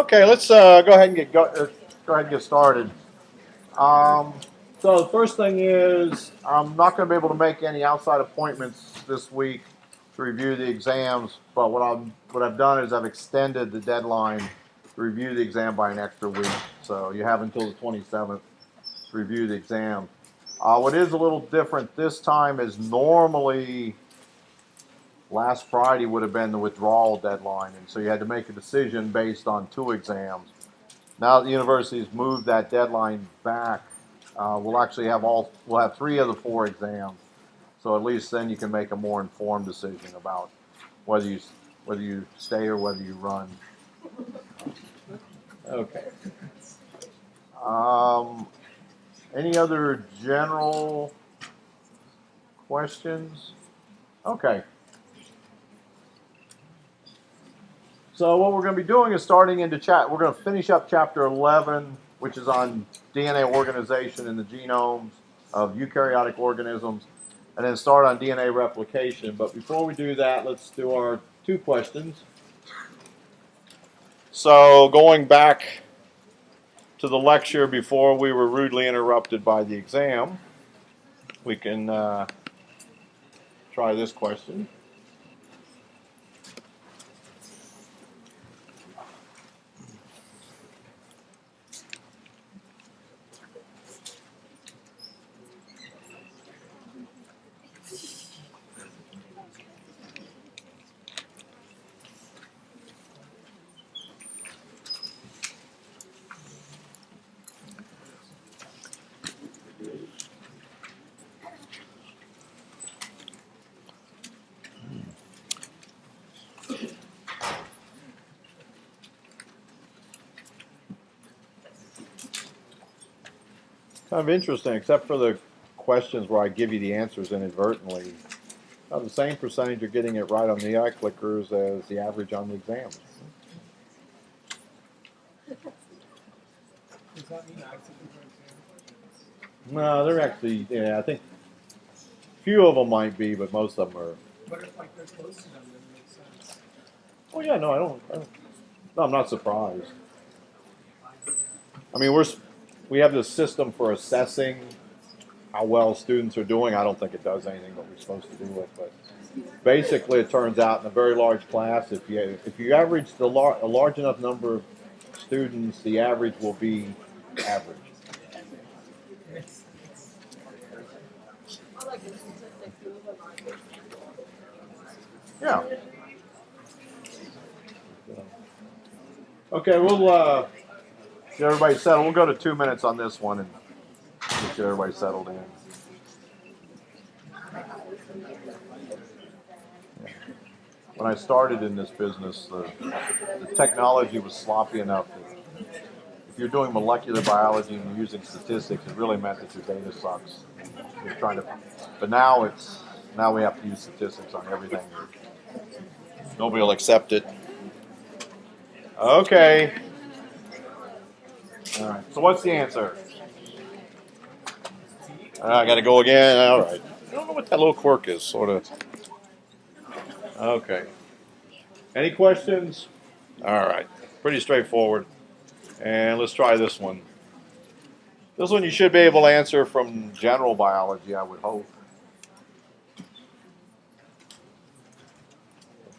Okay, let's go ahead and get started. So the first thing is I'm not going to be able to make any outside appointments this week to review the exams, but what I've done is I've extended the deadline to review the exam by an extra week. So you have until the 27th to review the exam. What is a little different this time is normally last Friday would have been the withdrawal deadline, and so you had to make a decision based on 2 exams. Now that the university has moved that deadline back, we'll have 3 of the 4 exams. So at least then you can make a more informed decision about whether you stay or whether you run. Okay. Any other general questions? Okay. So what we're going to be doing is starting into we're going to finish up chapter 11, which is on DNA organization in the genomes of eukaryotic organisms, and then start on DNA replication. But before we do that, let's do our 2 questions. So going back to the lecture before we were rudely interrupted by the exam, we can try this question. Kind of interesting, except for the questions where I give you the answers inadvertently. The same percentage you're getting it right on the eye clickers as the average on the exams. Does that mean accident for exam questions? No, they're actually, I think few of them might be, but most of them are. But if like they're close to them, then it makes sense. Oh yeah, no, I don't. No, I'm not surprised. I mean, we have this system for assessing how well students are doing. I don't think it does anything, but we're supposed to do it. But basically, it turns out in a very large class, if you average a large enough number of students, the average will be average. Yeah. Okay, we'll get everybody settled. We'll go to 2 minutes on this one and get everybody settled in. When I started in this business, the technology was sloppy enough that if you're doing molecular biology and you're using statistics, it really meant that your data sucks. But now we have to use statistics on everything. Nobody will accept it. Okay. All right. So what's the answer? I got to go again. All right. I don't know what that little quirk is. Sort of. Okay. Any questions? All right. Pretty straightforward. And let's try this one. This one you should be able to answer from general biology, I would hope.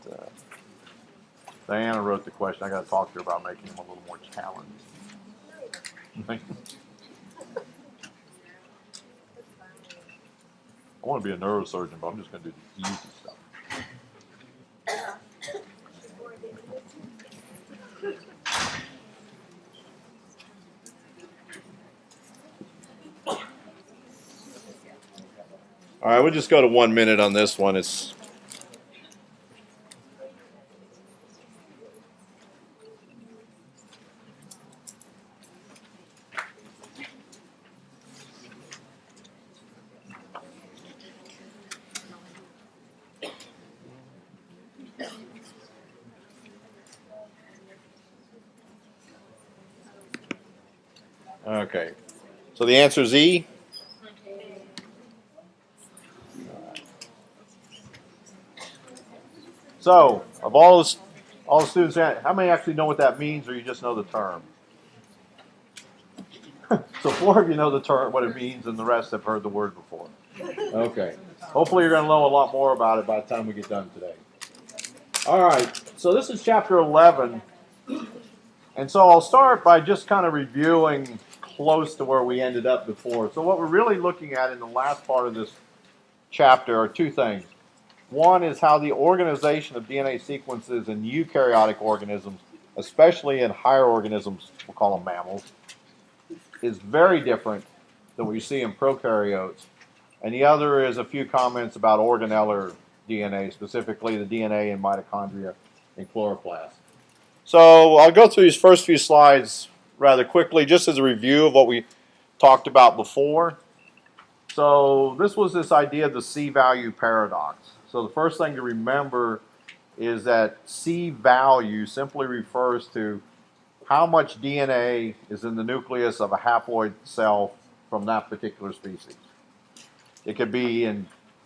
But, Diana wrote the question. I got to talk to her about making them a little more challenging. I want to be a neurosurgeon, but I'm just going to do the easy stuff. All right, we'll just go to 1 minute on this one. It's okay. So the answer is E. So, of all All the students, how many actually know what that means, or you just know the term? So 4 of you know the term, what it means, and the rest have heard the word before. Okay. Hopefully you're going to know a lot more about it by the time we get done today. All right. So this is chapter 11. And so I'll start by just kind of reviewing close to where we ended up before. So what we're really looking at in the last part of this chapter are 2 things. One is how the organization of DNA sequences in eukaryotic organisms, especially in higher organisms, we'll call them mammals, is very different than what you see in prokaryotes. And the other is a few comments about organellar DNA, specifically the DNA in mitochondria and chloroplasts. So I'll go through these first few slides rather quickly, just as a review of what we talked about before. So this was this idea of the C-value paradox. So the first thing to remember is that C-value simply refers to how much DNA is in the nucleus of a haploid cell from that particular species. It could be in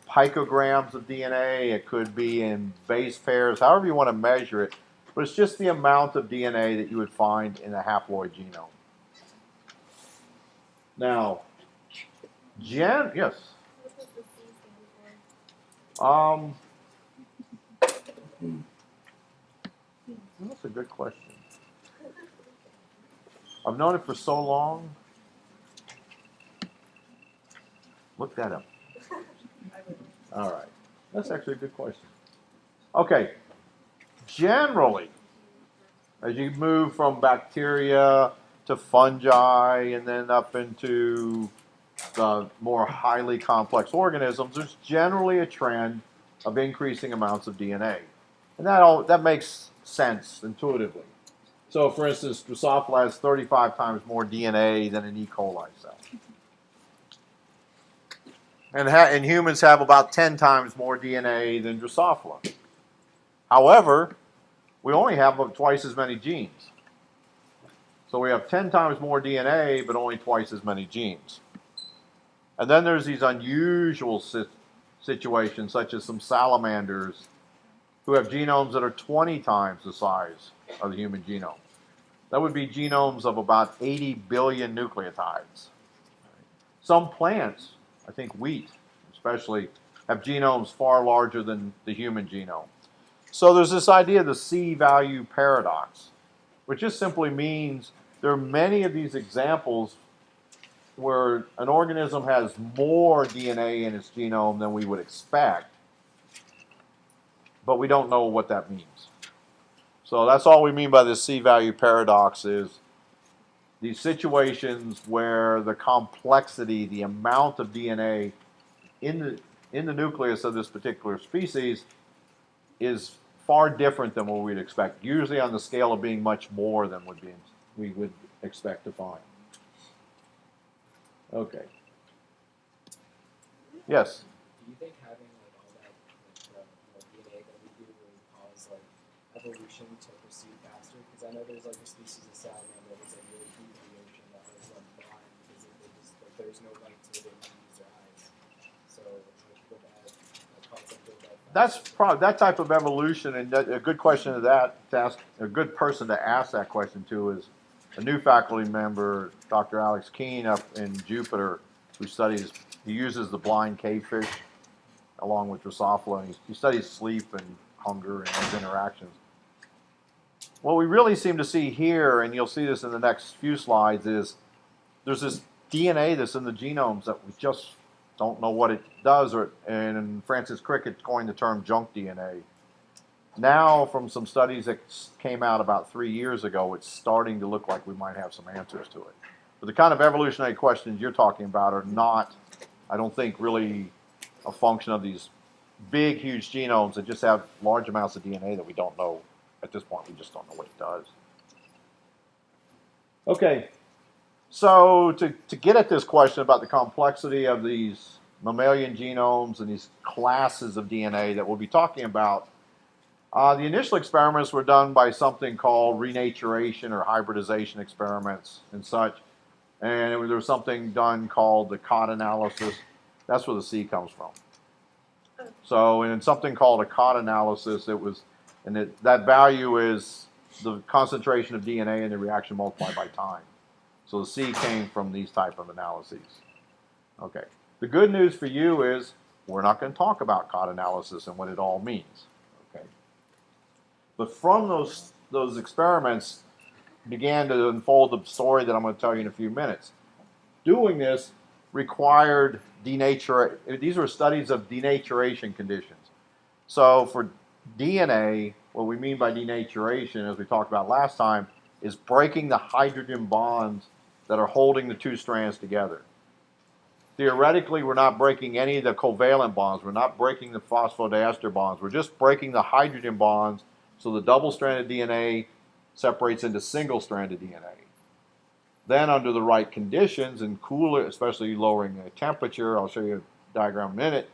picograms of DNA, it could be in base pairs, however you want to measure it, but it's just the amount of DNA that you would find in a haploid genome. Now, yes? That's a good question. I've known it for so long. Look that up. All right. That's actually a good question. Okay. Generally, as you move from bacteria to fungi and then up into the more highly complex organisms, there's generally a trend of increasing amounts of DNA. And that makes sense intuitively. So, for instance, Drosophila has 35 times more DNA than an E. coli cell. And humans have about 10 times more DNA than Drosophila. However, we only have twice as many genes. So we have 10 times more DNA, but only twice as many genes. And then there's these unusual situations, such as some salamanders who have genomes that are 20 times the size of the human genome. That would be genomes of about 80 billion nucleotides. Some plants, I think wheat especially, have genomes far larger than the human genome. So there's this idea of the C-value paradox, which just simply means there are many of these examples where an organism has more DNA in its genome than we would expect, but we don't know what that means. So that's all we mean by the C-value paradox is these situations where the complexity, the amount of DNA in the nucleus of this particular species is far different than what we'd expect, usually on the scale of being much more than we would expect to find. Okay. Yes? Do you think having all that DNA that we do will cause evolution to proceed faster? Because I know there's a species of salamander that's really deep in the ocean that was blind because there's no light to it, they can't use their eyes. So would that concept go that that type of evolution, and a good question to ask, a good person to ask that question to is a new faculty member, Dr. Alex Keene up in Jupiter, he uses the blind cavefish along with Drosophila, and he studies sleep and hunger and those interactions. What we really seem to see here, and you'll see this in the next few slides, is there's this DNA that's in the genomes that we just don't know what it does, and Francis Crick coined the term junk DNA. Now, from some studies that came out about 3 years ago, it's starting to look like we might have some answers to it. But the kind of evolutionary questions you're talking about are not, I don't think, really a function of these big, huge genomes that just have large amounts of DNA that we don't know. At this point, we just don't know what it does. Okay, so to get at this question about the complexity of these mammalian genomes and these classes of DNA that we'll be talking about, the initial experiments were done by something called renaturation or hybridization experiments and such. And there was something done called the COT analysis. That's where the C comes from. So in something called a COT analysis, it was And that value is the concentration of DNA in the reaction multiplied by time. So the C came from these type of analyses. Okay. The good news for you is we're not going to talk about COT analysis and what it all means. Okay. But from those experiments began to unfold the story that I'm going to tell you in a few minutes. Doing this required denature. These were studies of denaturation conditions. So for DNA, what we mean by denaturation, as we talked about last time, is breaking the hydrogen bonds that are holding the two strands together. Theoretically, we're not breaking any of the covalent bonds. We're not breaking the phosphodiester bonds. We're just breaking the hydrogen bonds so the double-stranded DNA separates into single-stranded DNA. Then under the right conditions and cooler, especially lowering the temperature, I'll show you a diagram in a minute,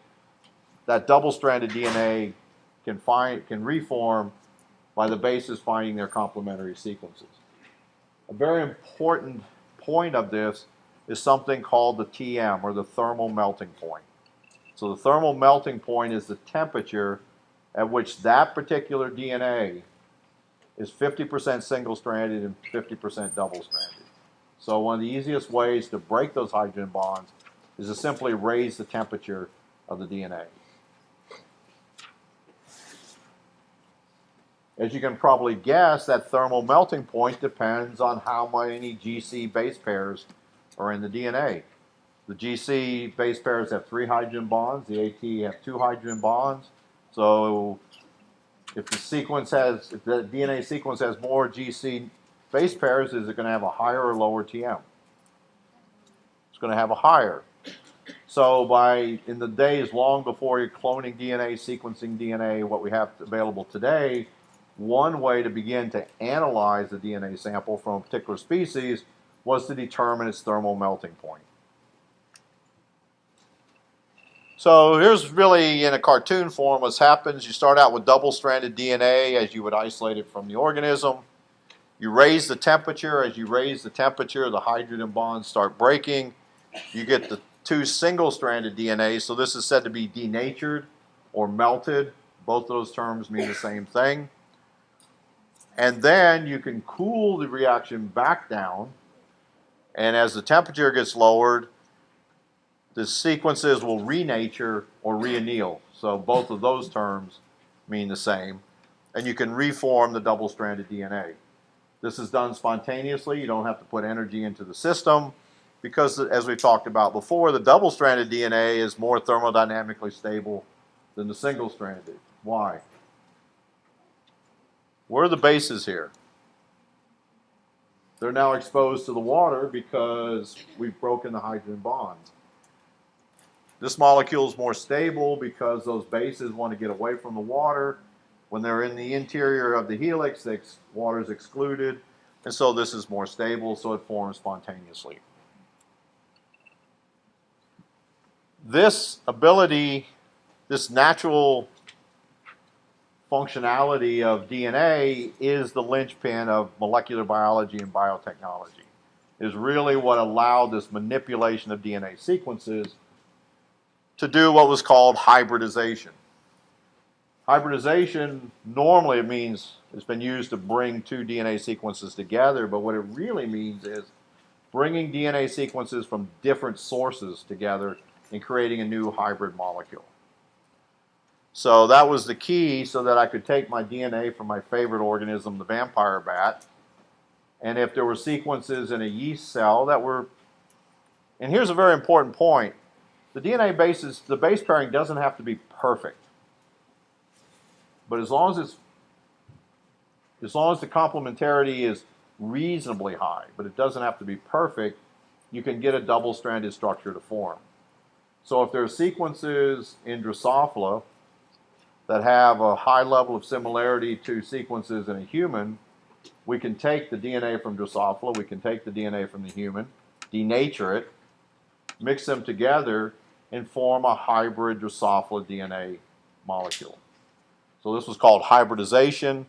that double-stranded DNA can reform by the bases finding their complementary sequences. A very important point of this is something called the TM, or the thermal melting point. So the thermal melting point is the temperature at which that particular DNA is 50% single-stranded and 50% double-stranded. So one of the easiest ways to break those hydrogen bonds is to simply raise the temperature of the DNA. As you can probably guess, that thermal melting point depends on how many GC base pairs are in the DNA. The GC base pairs have 3 hydrogen bonds. The AT have 2 hydrogen bonds. So if the DNA sequence has more GC base pairs, is it going to have a higher or lower TM? It's going to have a higher. So in the days long before you're cloning DNA, sequencing DNA, what we have available today, one way to begin to analyze the DNA sample from a particular species was to determine its thermal melting point. So here's really in a cartoon form what happens. You start out with double-stranded DNA as you would isolate it from the organism. You raise the temperature. As you raise the temperature, the hydrogen bonds start breaking. You get the 2 single-stranded DNA. So this is said to be denatured or melted. Both of those terms mean the same thing. And then you can cool the reaction back down. And as the temperature gets lowered, the sequences will renature or reanneal. So both of those terms mean the same. And you can reform the double-stranded DNA. This is done spontaneously. You don't have to put energy into the system because, as we talked about before, the double-stranded DNA is more thermodynamically stable than the single-stranded. Why? Where are the bases here? They're now exposed to the water because we've broken the hydrogen bonds. This molecule is more stable because those bases want to get away from the water. When they're in the interior of the helix, water is excluded, and so this is more stable, so it forms spontaneously. This ability, this natural functionality of DNA is the linchpin of molecular biology and biotechnology. It is really what allowed this manipulation of DNA sequences to do what was called hybridization. Hybridization normally it means it's been used to bring 2 DNA sequences together, but what it really means is bringing DNA sequences from different sources together and creating a new hybrid molecule. So that was the key so that I could take my DNA from my favorite organism, the vampire bat, and if there were sequences in a yeast cell that were, and here's a very important point, the DNA bases, the base pairing doesn't have to be perfect. But as long as the complementarity is reasonably high, but it doesn't have to be perfect, you can get a double-stranded structure to form. So if there are sequences in Drosophila that have a high level of similarity to sequences in a human, we can take the DNA from Drosophila, we can take the DNA from the human, denature it, mix them together, and form a hybrid Drosophila DNA molecule. So this was called hybridization,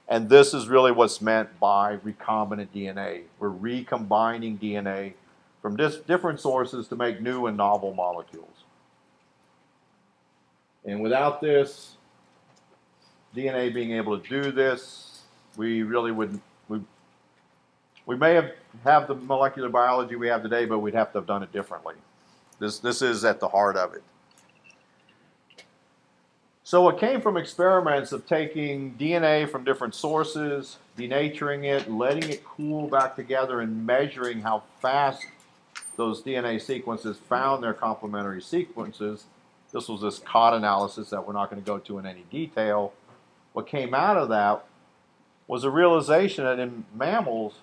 and this is really what's meant by recombinant DNA. We're recombining DNA from different sources to make new and novel molecules. And without this, DNA being able to do this, we really wouldn't. We may have the molecular biology we have today, but we'd have to have done it differently. This is at the heart of it. So it came from experiments of taking DNA from different sources, denaturing it, letting it cool back together, and measuring how fast those DNA sequences found their complementary sequences. This was this COT analysis that we're not going to go to in any detail. What came out of that was a realization that in mammals,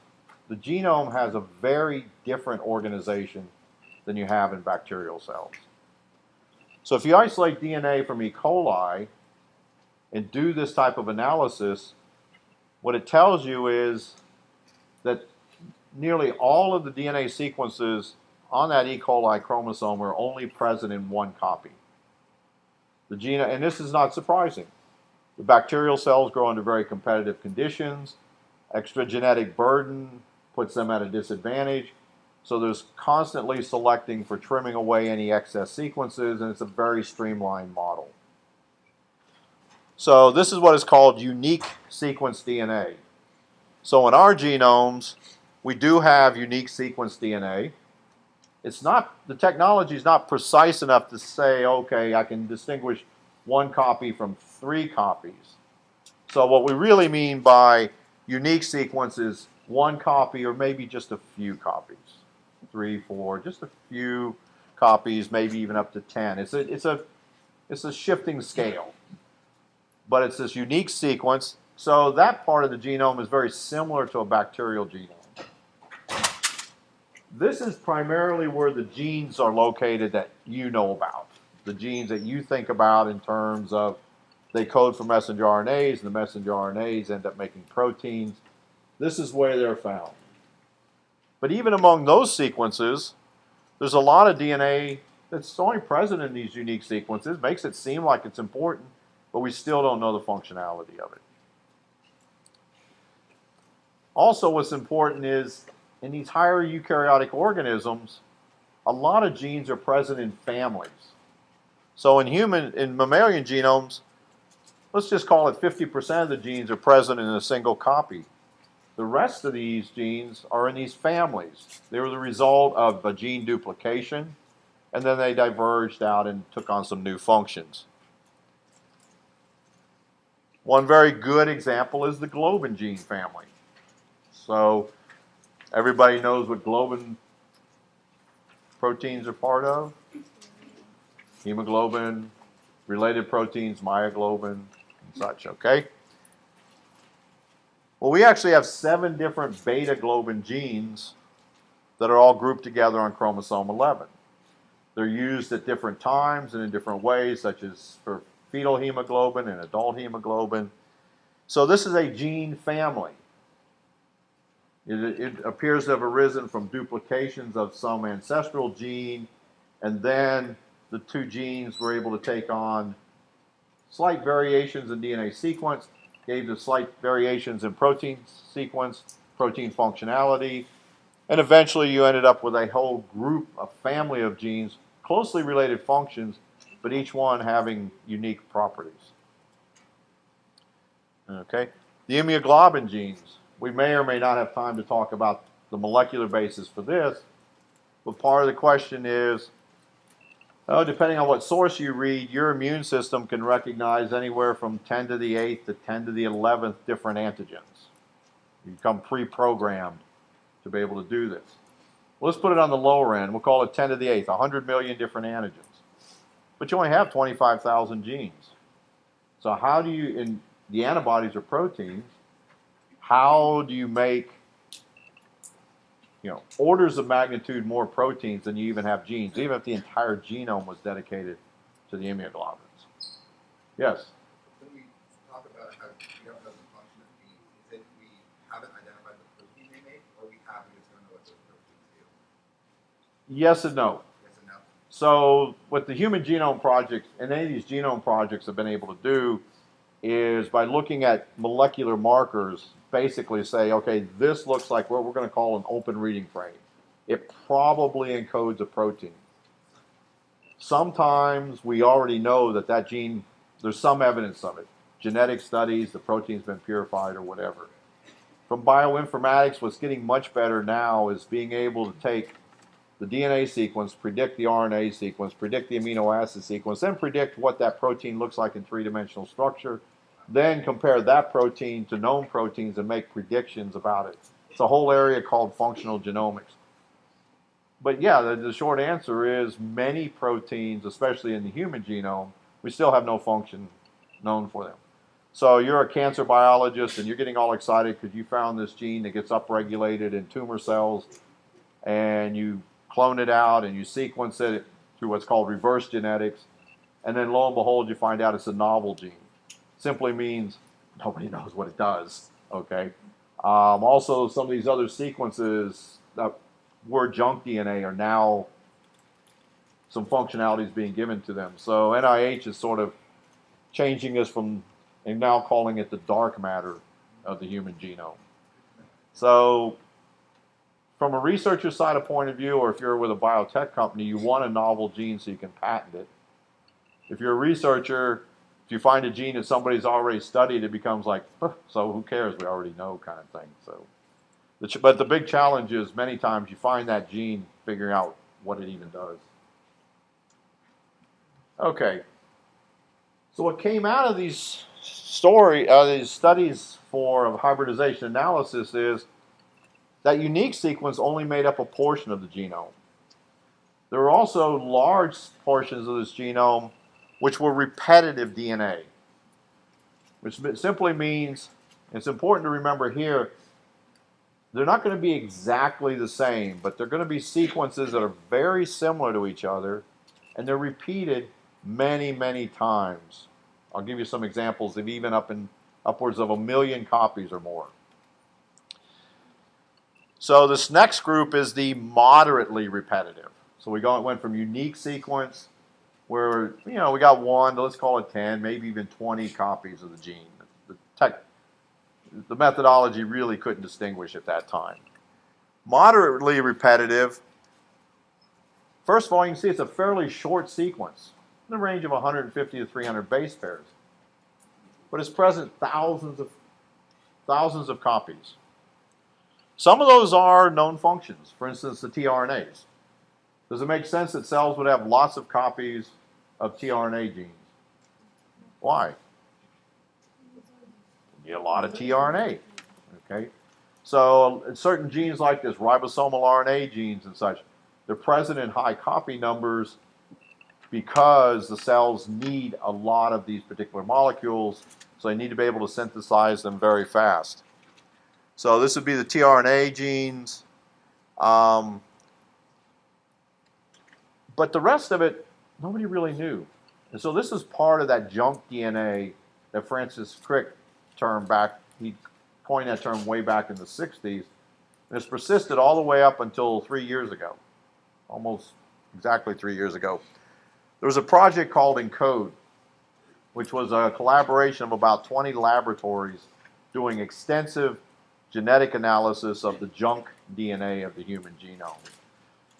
the genome has a very different organization than you have in bacterial cells. So if you isolate DNA from E. coli and do this type of analysis, what it tells you is that nearly all of the DNA sequences on that E. coli chromosome are only present in one copy. The genome, and this is not surprising. The bacterial cells grow under very competitive conditions. Extra genetic burden puts them at a disadvantage. So there's constantly selecting for trimming away any excess sequences, and it's a very streamlined model. So this is what is called unique sequence DNA. So in our genomes, we do have unique sequence DNA. It's not, the technology is not precise enough to say, okay, I can distinguish one copy from 3 copies. So what we really mean by unique sequence is one copy or maybe just a few copies. 3, 4, just a few copies, maybe even up to 10. It's a shifting scale, but it's this unique sequence. So that part of the genome is very similar to a bacterial genome. This is primarily where the genes are located that you know about. The genes that you think about in terms of they code for messenger RNAs, and the messenger RNAs end up making proteins. This is where they're found. But even among those sequences, there's a lot of DNA that's only present in these unique sequences. Makes it seem like it's important, but we still don't know the functionality of it. Also, what's important is in these higher eukaryotic organisms, a lot of genes are present in families. So in mammalian genomes, let's just call it 50% of the genes are present in a single copy. The rest of these genes are in these families. They were the result of a gene duplication, and then they diverged out and took on some new functions. One very good example is the globin gene family. So everybody knows what globin proteins are part of. Hemoglobin, related proteins, myoglobin, and such, okay? Well, we actually have 7 different beta globin genes that are all grouped together on chromosome 11. They're used at different times and in different ways, such as for fetal hemoglobin and adult hemoglobin. So this is a gene family. It appears to have arisen from duplications of some ancestral gene, and then the 2 genes were able to take on slight variations in DNA sequence, gave the slight variations in protein sequence, protein functionality, and eventually you ended up with a whole group, a family of genes, closely related functions, but each one having unique properties. Okay, the immunoglobulin genes. We may or may not have time to talk about the molecular basis for this, but part of the question is, depending on what source you read, your immune system can recognize anywhere from 10 to the 8th to 10 to the 11th different antigens. You become pre-programmed to be able to do this. Well, let's put it on the lower end. We'll call it 10 to the 8th, 100 million different antigens. But you only have 25,000 genes. So how do you, and the antibodies are proteins, how do you make orders of magnitude more proteins than you even have genes, even if the entire genome was dedicated to the immunoglobulins? Yes? When we talk about how we don't know the function of genes, is it we haven't identified the protein they make, or we have, we just don't know what those proteins do? Yes and no. Yes and no. So what the Human Genome Project and any of these genome projects have been able to do is by looking at molecular markers, basically say, okay, this looks like what we're going to call an open reading frame. It probably encodes a protein. Sometimes we already know that that gene, there's some evidence of it. genetic studies, the protein's been purified or whatever. From bioinformatics, what's getting much better now is being able to take the DNA sequence, predict the RNA sequence, predict the amino acid sequence, then predict what that protein looks like in three-dimensional structure, then compare that protein to known proteins and make predictions about it. It's a whole area called functional genomics. But yeah, the short answer is many proteins, especially in the human genome, we still have no function known for them. So you're a cancer biologist and you're getting all excited because you found this gene that gets upregulated in tumor cells, and you clone it out and you sequence it through what's called reverse genetics, and then lo and behold you find out it's a novel gene. Simply means nobody knows what it does. Okay. Also, some of these other sequences that were junk DNA are now some functionalities being given to them. So NIH is sort of changing this from, and now calling it the dark matter of the human genome. So from a researcher side of point of view, or if you're with a biotech company, you want a novel gene so you can patent it. If you're a researcher, if you find a gene that somebody's already studied, it becomes like, so who cares? We already know kind of thing. So, but the big challenge is many times you find that gene, figuring out what it even does. Okay. So what came out of these these studies for hybridization analysis is that unique sequence only made up a portion of the genome. There were also large portions of this genome which were repetitive DNA, which simply means, it's important to remember here, they're not going to be exactly the same, but they're going to be sequences that are very similar to each other, and they're repeated many, many times. I'll give you some examples of even upwards of 1 million copies or more. So this next group is the moderately repetitive. So went from unique sequence where, we got 1 to, let's call it 10, maybe even 20 copies of the gene. The methodology really couldn't distinguish at that time. Moderately repetitive, first of all, you can see it's a fairly short sequence, in the range of 150 to 300 base pairs. But it's present thousands of copies. Some of those are known functions, for instance, the tRNAs. Does it make sense that cells would have lots of copies of tRNA genes? Why? You get a lot of tRNA. Okay? So certain genes like this, ribosomal RNA genes and such, they're present in high copy numbers because the cells need a lot of these particular molecules, so they need to be able to synthesize them very fast. So this would be the tRNA genes. But the rest of it, nobody really knew. And so this is part of that junk DNA that Francis Crick termed back. He coined that term way back in the 60s. And it's persisted all the way up until 3 years ago. Almost exactly 3 years ago. There was a project called ENCODE, which was a collaboration of about 20 laboratories doing extensive genetic analysis of the junk DNA of the human genome.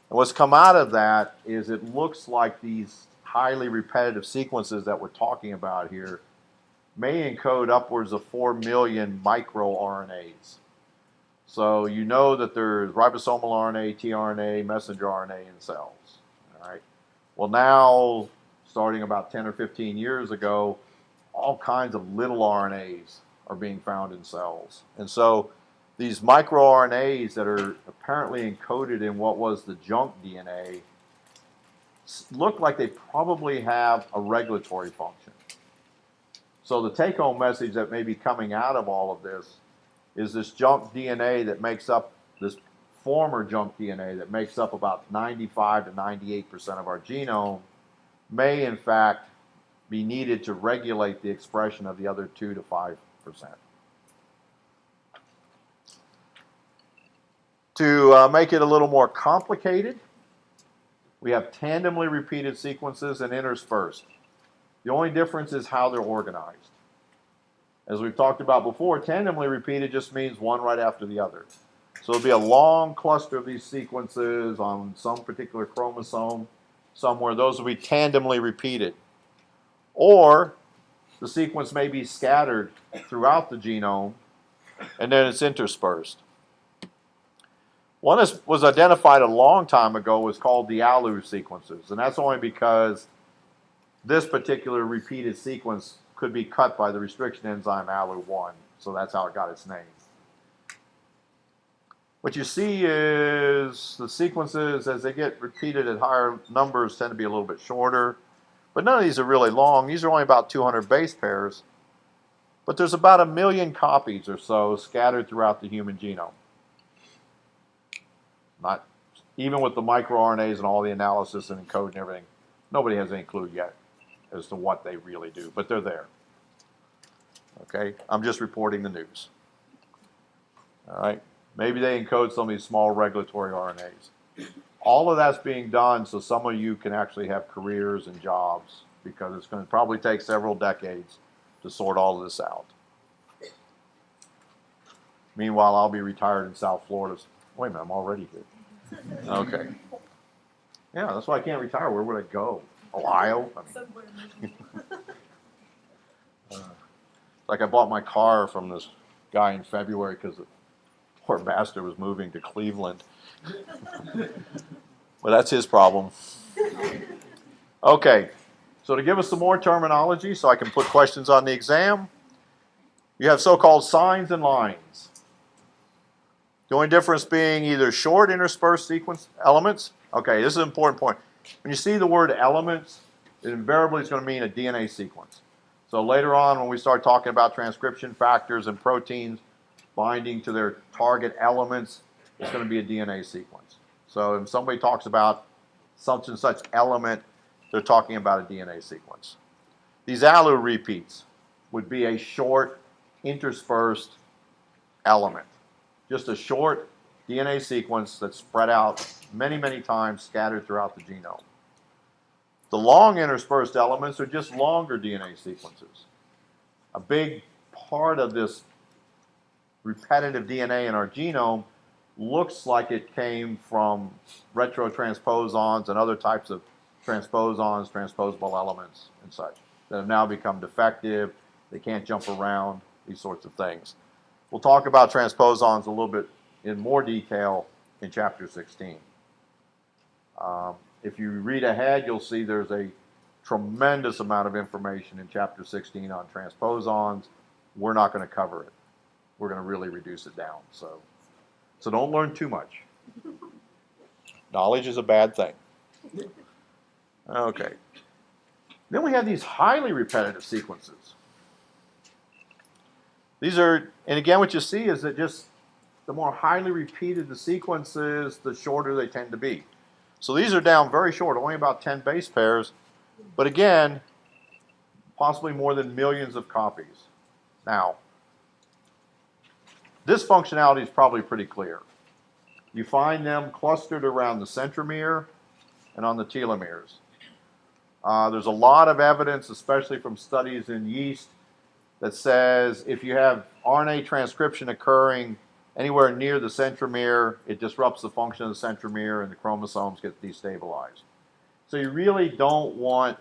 And what's come out of that is it looks like these highly repetitive sequences that we're talking about here may encode upwards of 4 million microRNAs. So you know that there's ribosomal RNA, tRNA, messenger RNA in cells. All right. Well, now, starting about 10 or 15 years ago, all kinds of little RNAs are being found in cells. And so these microRNAs that are apparently encoded in what was the junk DNA look like they probably have a regulatory function. So the take-home message that may be coming out of all of this is this junk DNA that makes up, this former junk DNA that makes up about 95 to 98% of our genome may in fact be needed to regulate the expression of the other 2 to 5%. To make it a little more complicated, we have tandemly repeated sequences and interspersed. The only difference is how they're organized. As we've talked about before, tandemly repeated just means one right after the other. So it'll be a long cluster of these sequences on some particular chromosome somewhere. Those will be tandemly repeated. Or the sequence may be scattered throughout the genome, and then it's interspersed. One that was identified a long time ago was called the ALU sequences, and that's only because this particular repeated sequence could be cut by the restriction enzyme ALU1, so that's how it got its name. What you see is the sequences, as they get repeated at higher numbers, tend to be a little bit shorter, but none of these are really long. These are only about 200 base pairs, but there's about 1 million copies or so scattered throughout the human genome. Not even with the microRNAs and all the analysis and encode and everything, nobody has any clue yet as to what they really do, but they're there. Okay, I'm just reporting the news. All right, maybe they encode some of these small regulatory RNAs. All of that's being done so some of you can actually have careers and jobs, because it's going to probably take several decades to sort all of this out. Meanwhile, I'll be retired in South Florida. Wait a minute, I'm already here. Okay. Yeah, that's why I can't retire. Where would I go? Ohio? I mean, like I bought my car from this guy in February because the poor bastard was moving to Cleveland. Well, that's his problem. Okay, so to give us some more terminology so I can put questions on the exam, you have so-called signs and lines. The only difference being either short interspersed sequence elements. Okay, this is an important point. When you see the word elements, it invariably is going to mean a DNA sequence. So later on, when we start talking about transcription factors and proteins binding to their target elements, it's going to be a DNA sequence. So if somebody talks about such and such element, they're talking about a DNA sequence. These ALU repeats would be a short interspersed element. Just a short DNA sequence that's spread out many, many times, scattered throughout the genome. The long interspersed elements are just longer DNA sequences. A big part of this repetitive DNA in our genome looks like it came from retrotransposons and other types of transposons, transposable elements, and such, that have now become defective. They can't jump around, these sorts of things. We'll talk about transposons a little bit in more detail in Chapter 16. If you read ahead, you'll see there's a tremendous amount of information in Chapter 16 on transposons. We're not going to cover it. We're going to really reduce it down. So don't learn too much. Knowledge is a bad thing. Okay. Then we have these highly repetitive sequences. These are, and again, what you see is that just the more highly repeated the sequence is, the shorter they tend to be. So these are down very short, only about 10 base pairs, but again, possibly more than millions of copies. Now, this functionality is probably pretty clear. You find them clustered around the centromere and on the telomeres. There's a lot of evidence, especially from studies in yeast, that says if you have RNA transcription occurring anywhere near the centromere, it disrupts the function of the centromere and the chromosomes get destabilized. So you really don't want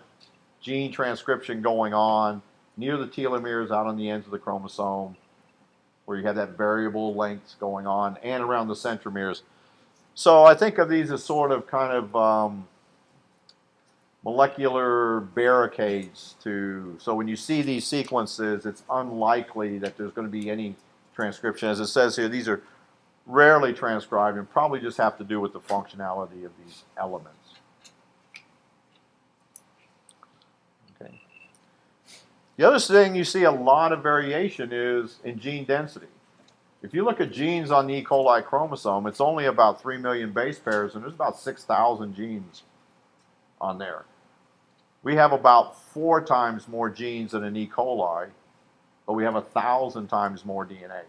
gene transcription going on near the telomeres, out on the ends of the chromosome, where you have that variable length going on, and around the centromeres. So I think of these as sort of kind of molecular barricades so when you see these sequences, it's unlikely that there's going to be any transcription. As it says here, these are rarely transcribed and probably just have to do with the functionality of these elements. Okay. The other thing you see a lot of variation is in gene density. If you look at genes on the E. coli chromosome, it's only about 3 million base pairs, and there's about 6,000 genes on there. We have about 4 times more genes than an E. coli, but we have 1,000 times more DNA.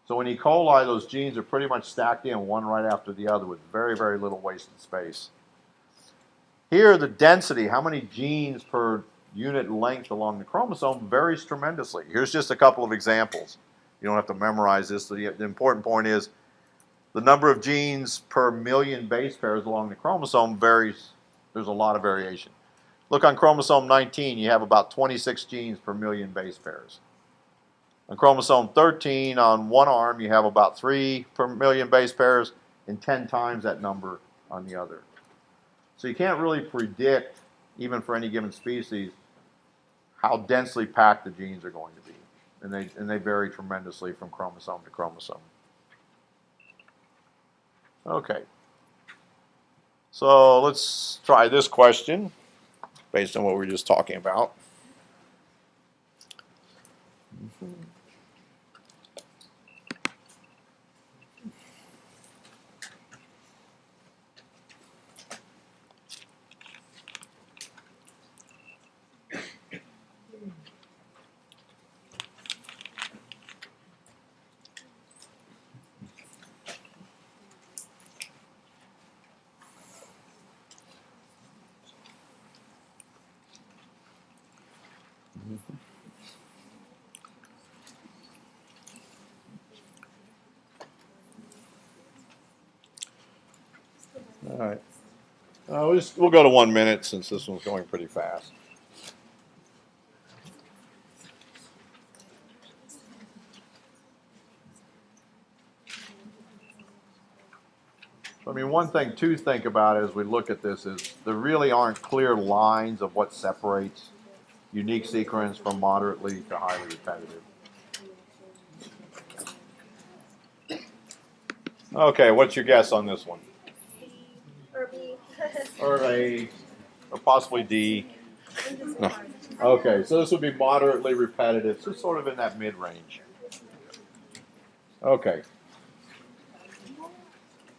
So in E. coli, those genes are pretty much stacked in one right after the other with very, very little wasted space. Here, the density, how many genes per unit length along the chromosome, varies tremendously. Here's just a couple of examples. You don't have to memorize this. The important point is the number of genes per million base pairs along the chromosome varies. There's a lot of variation. Look on chromosome 19, you have about 26 genes per million base pairs. On chromosome 13, on one arm, you have about 3 per million base pairs and 10 times that number on the other. So you can't really predict, even for any given species, how densely packed the genes are going to be. And they vary tremendously from chromosome to chromosome. Okay. So let's try this question based on what we were just talking about. All right. We'll go to 1 minute since this one's going pretty fast. I mean, one thing to think about as we look at this is there really aren't clear lines of what separates unique sequence from moderately to highly repetitive. Okay, what's your guess on this one? Or B. Or A, or possibly D. No. Okay, so this would be moderately repetitive, so sort of in that mid-range. Okay.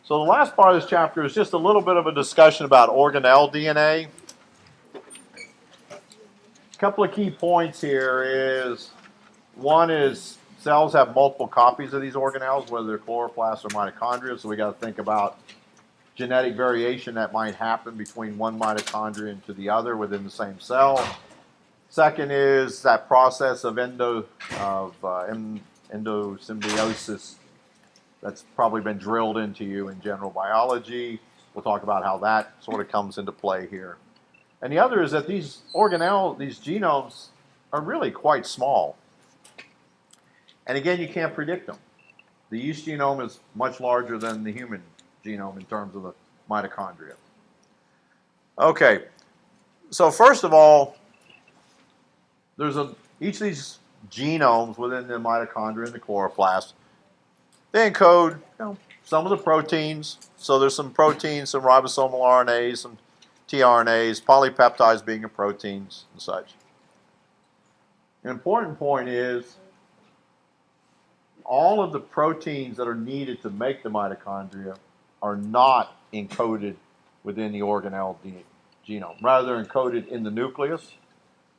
So the last part of this chapter is just a little bit of a discussion about organelle DNA. A couple of key points here is, one is cells have multiple copies of these organelles, whether they're chloroplasts or mitochondria, so we got to think about genetic variation that might happen between one mitochondrion to the other within the same cell. Second is that process of endosymbiosis that's probably been drilled into you in general biology. We'll talk about how that sort of comes into play here. And the other is that these genomes are really quite small. And again, you can't predict them. The yeast genome is much larger than the human genome in terms of the mitochondria. Okay, so first of all, each of these genomes within the mitochondria and the chloroplast, they encode some of the proteins. So there's some proteins, some ribosomal RNAs, some tRNAs, polypeptides being a proteins and such. An important point is all of the proteins that are needed to make the mitochondria are not encoded within the organelle genome. Rather, they're encoded in the nucleus.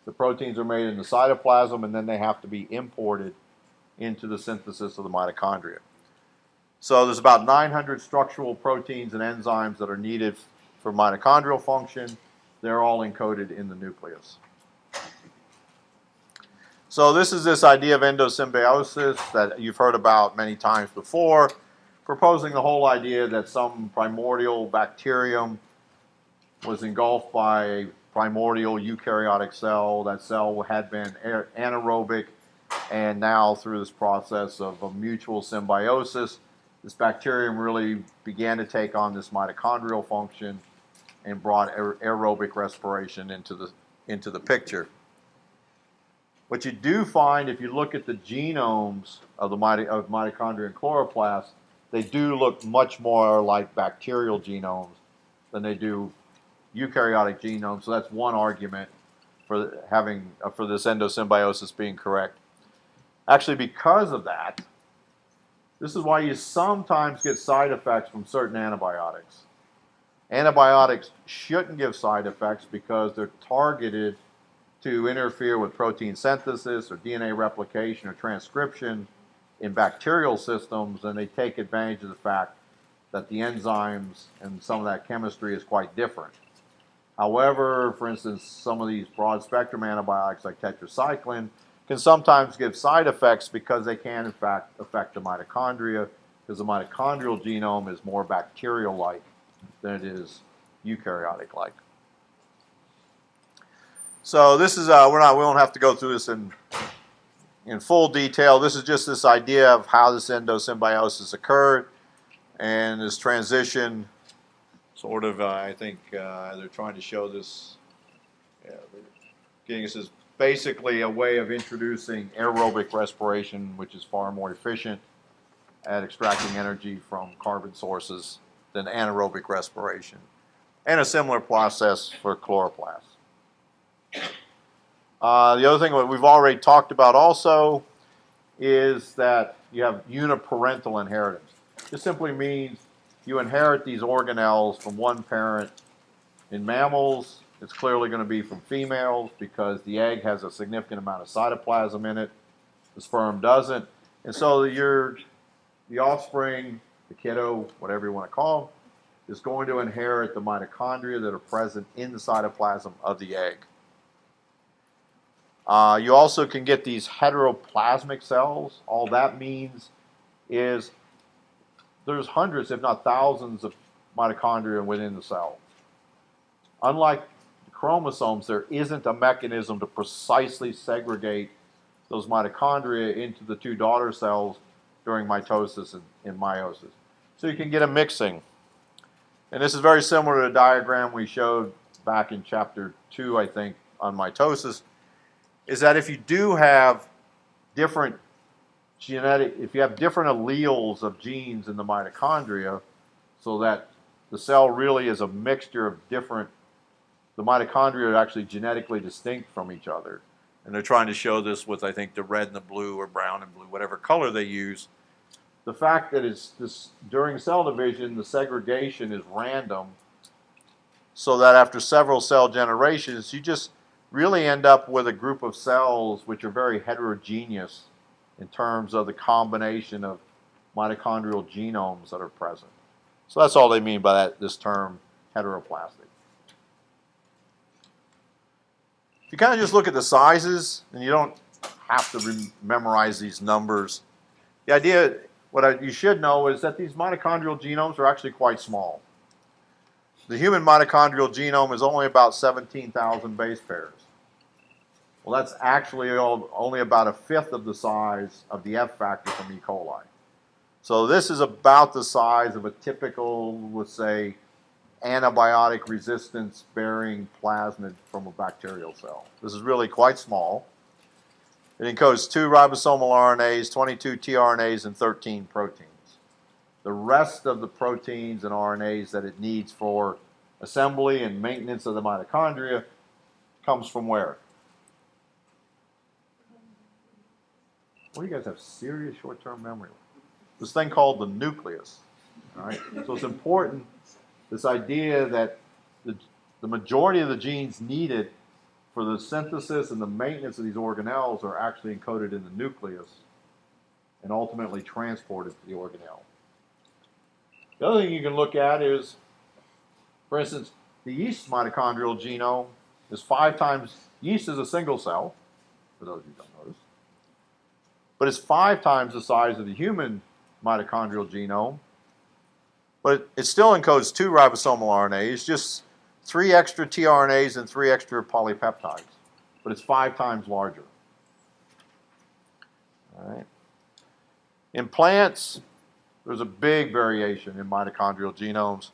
The proteins are made in the cytoplasm, and then they have to be imported into the synthesis of the mitochondria. So there's about 900 structural proteins and enzymes that are needed for mitochondrial function. They're all encoded in the nucleus. So this is this idea of endosymbiosis that you've heard about many times before, proposing the whole idea that some primordial bacterium was engulfed by a primordial eukaryotic cell. That cell had been anaerobic, and now through this process of a mutual symbiosis, this bacterium really began to take on this mitochondrial function and brought aerobic respiration into the picture. What you do find, if you look at the genomes of mitochondria and chloroplasts, they do look much more like bacterial genomes than they do eukaryotic genomes. So that's one argument for this endosymbiosis being correct. Actually, because of that, this is why you sometimes get side effects from certain antibiotics. Antibiotics shouldn't give side effects because they're targeted to interfere with protein synthesis or DNA replication or transcription in bacterial systems, and they take advantage of the fact that the enzymes and some of that chemistry is quite different. However, for instance, some of these broad-spectrum antibiotics like tetracycline can sometimes give side effects because they can, in fact, affect the mitochondria, because the mitochondrial genome is more bacterial-like than it is eukaryotic-like. So this is we won't have to go through this in full detail. This is just this idea of how this endosymbiosis occurred and this transition. Sort of, I think they're trying to show this. Yeah, getting this is basically a way of introducing aerobic respiration, which is far more efficient at extracting energy from carbon sources than anaerobic respiration, and a similar process for chloroplasts. The other thing that we've already talked about also is that you have uniparental inheritance. This simply means you inherit these organelles from one parent. In mammals, it's clearly going to be from females because the egg has a significant amount of cytoplasm in it. The sperm doesn't. And so the offspring, the kiddo, whatever you want to call them, is going to inherit the mitochondria that are present in the cytoplasm of the egg. You also can get these heteroplasmic cells. All that means is there's hundreds, if not thousands, of mitochondria within the cell. Unlike the chromosomes, there isn't a mechanism to precisely segregate those mitochondria into the two daughter cells during mitosis and meiosis. So you can get a mixing. And this is very similar to the diagram we showed back in chapter 2, I think, on mitosis, is that if you do have different if you have different alleles of genes in the mitochondria, so that the cell really is a mixture of different, the mitochondria are actually genetically distinct from each other. And they're trying to show this with, I think, the red and the blue or brown and blue, whatever color they use. The fact that it's this, during cell division, the segregation is random, so that after several cell generations, you just really end up with a group of cells which are very heterogeneous in terms of the combination of mitochondrial genomes that are present. So that's all they mean by that, this term, heteroplastic. If you kind of just look at the sizes, and you don't have to memorize these numbers, the idea, you should know is that these mitochondrial genomes are actually quite small. The human mitochondrial genome is only about 17,000 base pairs. Well, that's actually only about a fifth of the size of the F factor from E. coli. So this is about the size of a typical, let's say, antibiotic resistance bearing plasmid from a bacterial cell. This is really quite small. It encodes 2 ribosomal RNAs, 22 tRNAs, and 13 proteins. The rest of the proteins and RNAs that it needs for assembly and maintenance of the mitochondria comes from where? Well, you guys have serious short-term memory. This thing called the nucleus. All right? So it's important, this idea that the majority of the genes needed for the synthesis and the maintenance of these organelles are actually encoded in the nucleus and ultimately transported to the organelle. The other thing you can look at is, for instance, the yeast mitochondrial genome is 5 times, yeast is a single cell, for those who don't notice, but it's 5 times the size of the human mitochondrial genome, but it still encodes 2 ribosomal RNAs, just 3 extra tRNAs and 3 extra polypeptides, but it's 5 times larger. All right. In plants, there's a big variation in mitochondrial genomes.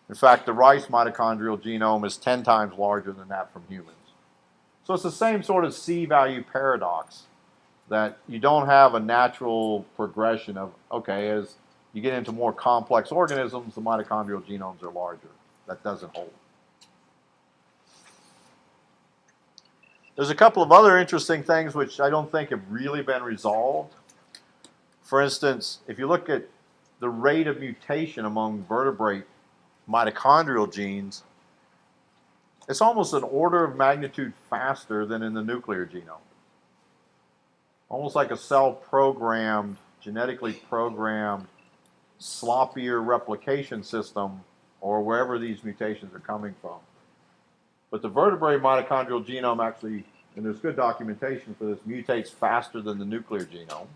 In fact, the rice mitochondrial genome is 10 times larger than that from humans. So it's the same sort of C-value paradox, that you don't have a natural progression of, okay, as you get into more complex organisms, the mitochondrial genomes are larger. That doesn't hold. There's a couple of other interesting things which I don't think have really been resolved. For instance, if you look at the rate of mutation among vertebrate mitochondrial genes, it's almost an order of magnitude faster than in the nuclear genome. Almost like a cell-programmed, genetically programmed, sloppier replication system, or wherever these mutations are coming from. But the vertebrate mitochondrial genome actually, and there's good documentation for this, mutates faster than the nuclear genome.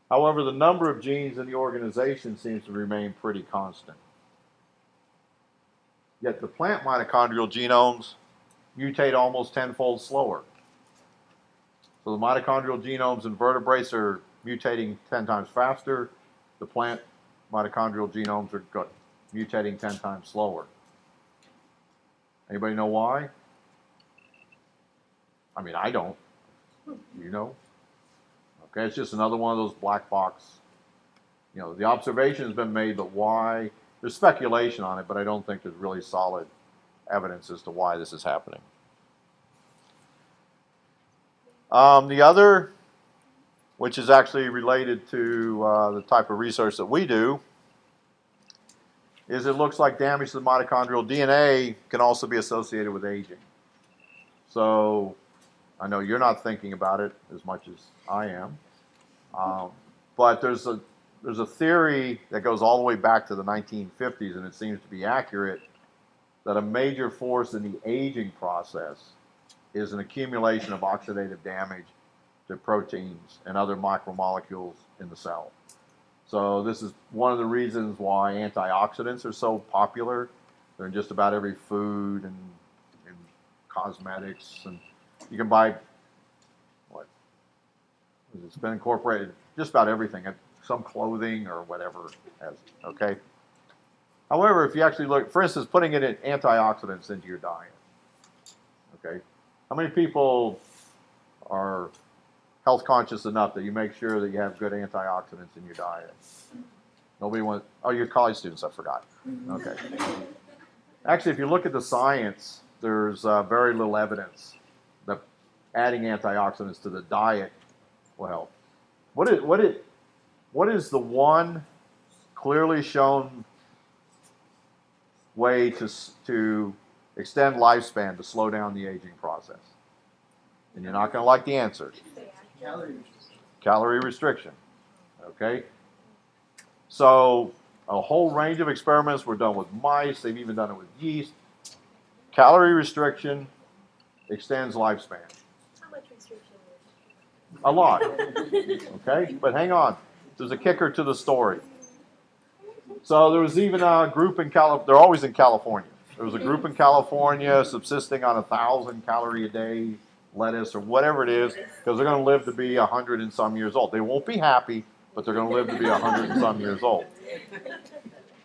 However, the number of genes in the organization seems to remain pretty constant. Yet the plant mitochondrial genomes mutate almost tenfold slower. So the mitochondrial genomes in vertebrates are mutating 10 times faster. The plant mitochondrial genomes are mutating 10 times slower. Anybody know why? I mean, I don't. You know? Okay, it's just another one of those black box. You know, the observation has been made, but why? There's speculation on it, but I don't think there's really solid evidence as to why this is happening. The other, which is actually related to the type of research that we do, is it looks like damage to the mitochondrial DNA can also be associated with aging. So I know you're not thinking about it as much as I am, but there's a theory that goes all the way back to the 1950s, and it seems to be accurate, that a major force in the aging process is an accumulation of oxidative damage to proteins and other macromolecules in the cell. So this is one of the reasons why antioxidants are so popular. They're in just about every food and cosmetics, and you can buy it's been incorporated just about everything, some clothing or whatever. Okay. However, if you actually look, for instance, putting in antioxidants into your diet. Okay. How many people are health conscious enough that you make sure that you have good antioxidants in your diet? Nobody wants. Oh, you're college students. I forgot. Okay. Actually, if you look at the science, there's very little evidence that adding antioxidants to the diet will help. What is the one clearly shown way to extend lifespan, to slow down the aging process? And you're not going to like the answer. Calorie restriction. Okay? So a whole range of experiments were done with mice. They've even done it with yeast. Calorie restriction extends lifespan. How much restriction? A lot. Okay? But hang on. There's a kicker to the story. So there was even a group in California. They're always in California. There was a group in California subsisting on 1,000 calorie a day lettuce or whatever it is, because they're going to live to be 100 and some years old. They won't be happy, but they're going to live to be 100 and some years old.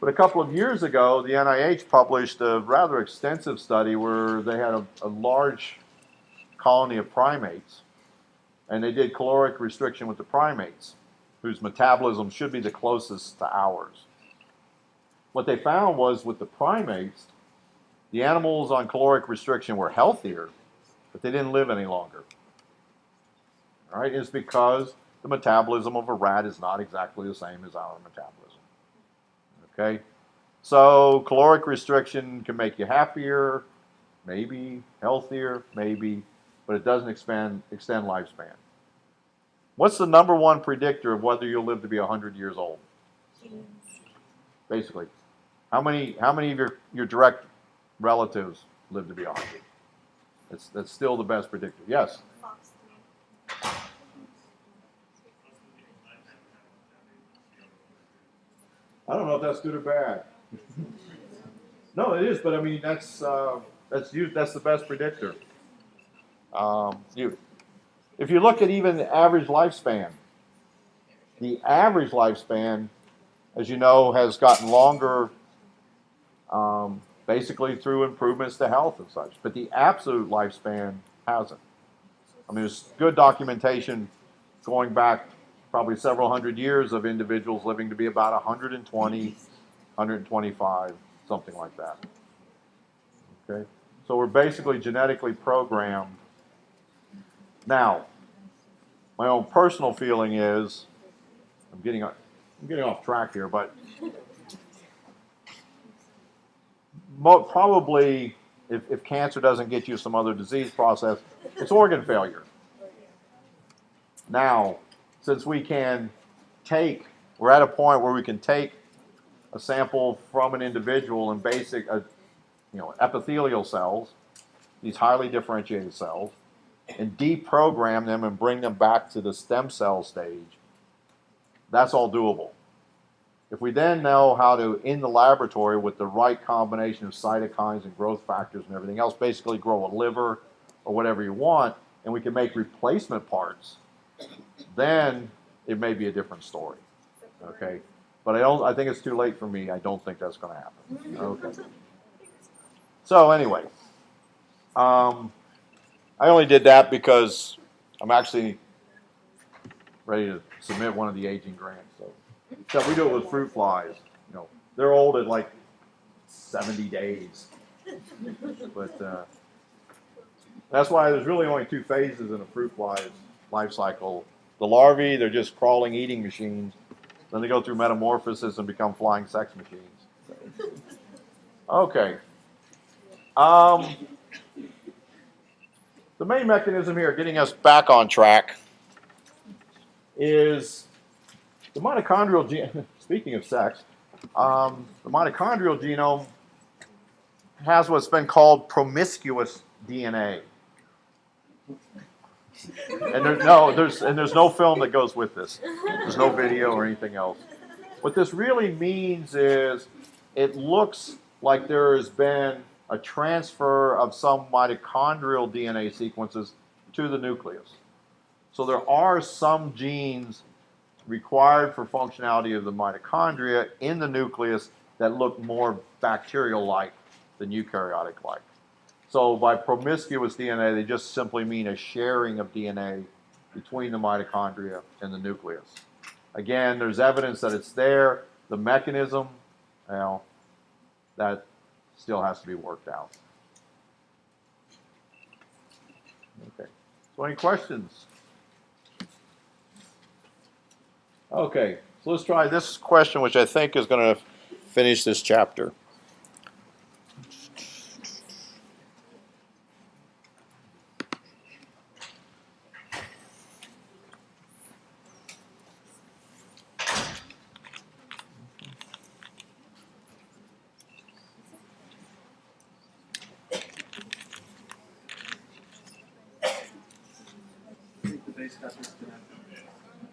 But a couple of years ago, the NIH published a rather extensive study where they had a large colony of primates, and they did caloric restriction with the primates, whose metabolism should be the closest to ours. What they found was with the primates, the animals on caloric restriction were healthier, but they didn't live any longer. All right, it's because the metabolism of a rat is not exactly the same as our metabolism. Okay, so caloric restriction can make you happier, maybe healthier, maybe, but it doesn't extend lifespan. What's the number one predictor of whether you'll live to be 100 years old? Genes. Basically, how many of your direct relatives live to be 100? That's still the best predictor. Yes. I don't know if that's good or bad. No, it is, but I mean that's the best predictor. If you look at even the average lifespan, as you know, has gotten longer, basically through improvements to health and such. But the absolute lifespan hasn't. I mean, there's good documentation going back probably several hundred years of individuals living to be about 120, 125, something like that. Okay, so we're basically genetically programmed. Now, my own personal feeling is, I'm getting off track here, but probably if cancer doesn't get you some other disease process, it's organ failure. Now, since we're at a point where we can take a sample from an individual and epithelial cells, these highly differentiated cells, and deprogram them and bring them back to the stem cell stage, that's all doable. If we then know how to, in the laboratory, with the right combination of cytokines and growth factors and everything else, basically grow a liver or whatever you want, and we can make replacement parts, then it may be a different story. Okay, but I think it's too late for me. I don't think that's going to happen. Okay. So anyway, I only did that because I'm actually ready to submit one of the aging grants. So we do it with fruit flies. You know, they're old at like 70 days. But that's why there's really only two phases in a fruit fly's life cycle. The larvae, they're just crawling, eating machines. Then they go through metamorphosis and become flying sex machines. Okay. The main mechanism here, getting us back on track, is the mitochondrial genome. Speaking of sex, the mitochondrial genome has what's been called promiscuous DNA. And there's no film that goes with this. There's no video or anything else. What this really means is it looks like there has been a transfer of some mitochondrial DNA sequences to the nucleus. So there are some genes required for functionality of the mitochondria in the nucleus that look more bacterial-like than eukaryotic-like. So by promiscuous DNA, they just simply mean a sharing of DNA between the mitochondria and the nucleus. Again, there's evidence that it's there. The mechanism, well, that still has to be worked out. Okay. So any questions? Okay. So let's try this question, which I think is going to finish this chapter.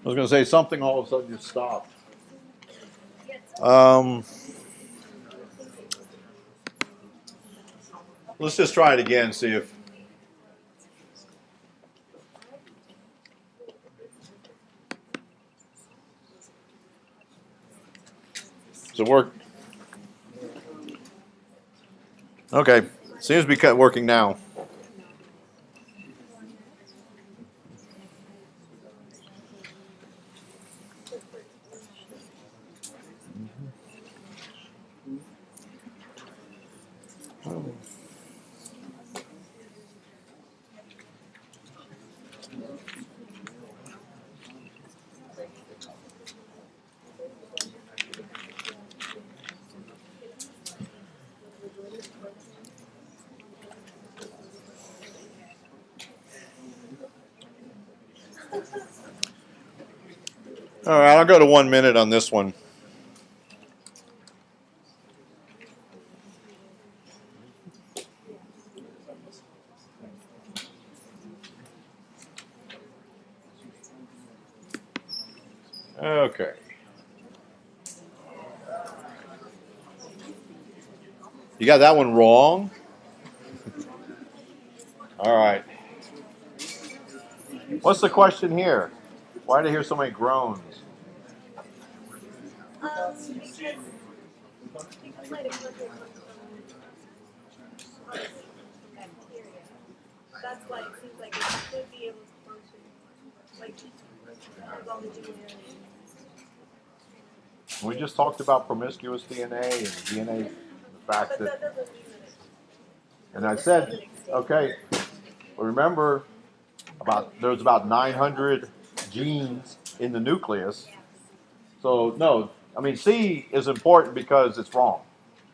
I was going to say something, all of a sudden just stopped. Let's just try it again, see if. Does it work? Okay, seems to be working now. All right, I'll go to 1 minute on this one. Okay. You got that one wrong? All right. What's the question here? Why do I hear so many groans? Because mitochondria comes from bacteria. That's why it seems like it should be able to function like as long as you We just talked about promiscuous DNA and DNA, the fact but that, that doesn't mean that and I said, okay, well, remember, there's about 900 genes in the nucleus. So no, I mean C is important because it's wrong.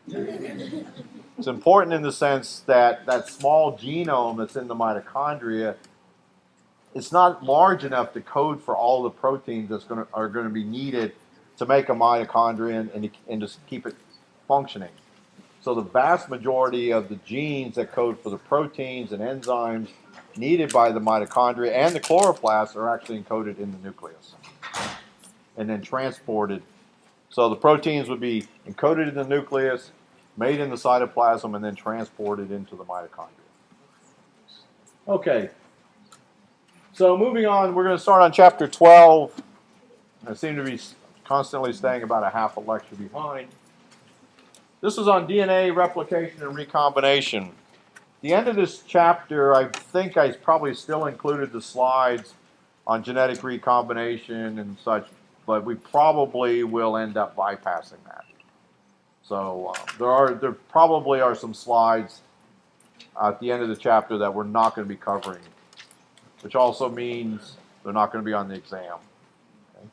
It's important in the sense that that small genome that's in the mitochondria, it's not large enough to code for all the proteins are going to be needed to make a mitochondria and just keep it functioning. So the vast majority of the genes that code for the proteins and enzymes needed by the mitochondria and the chloroplasts are actually encoded in the nucleus and then transported So the proteins would be encoded in the nucleus, made in the cytoplasm, and then transported into the mitochondria. Okay. So moving on, we're going to start on chapter 12. I seem to be constantly staying about a half a lecture behind. This is on DNA replication and recombination. The end of this chapter, I think I probably still included the slides on genetic recombination and such, but we probably will end up bypassing that. So there probably are some slides at the end of the chapter that we're not going to be covering, which also means they're not going to be on the exam. Okay.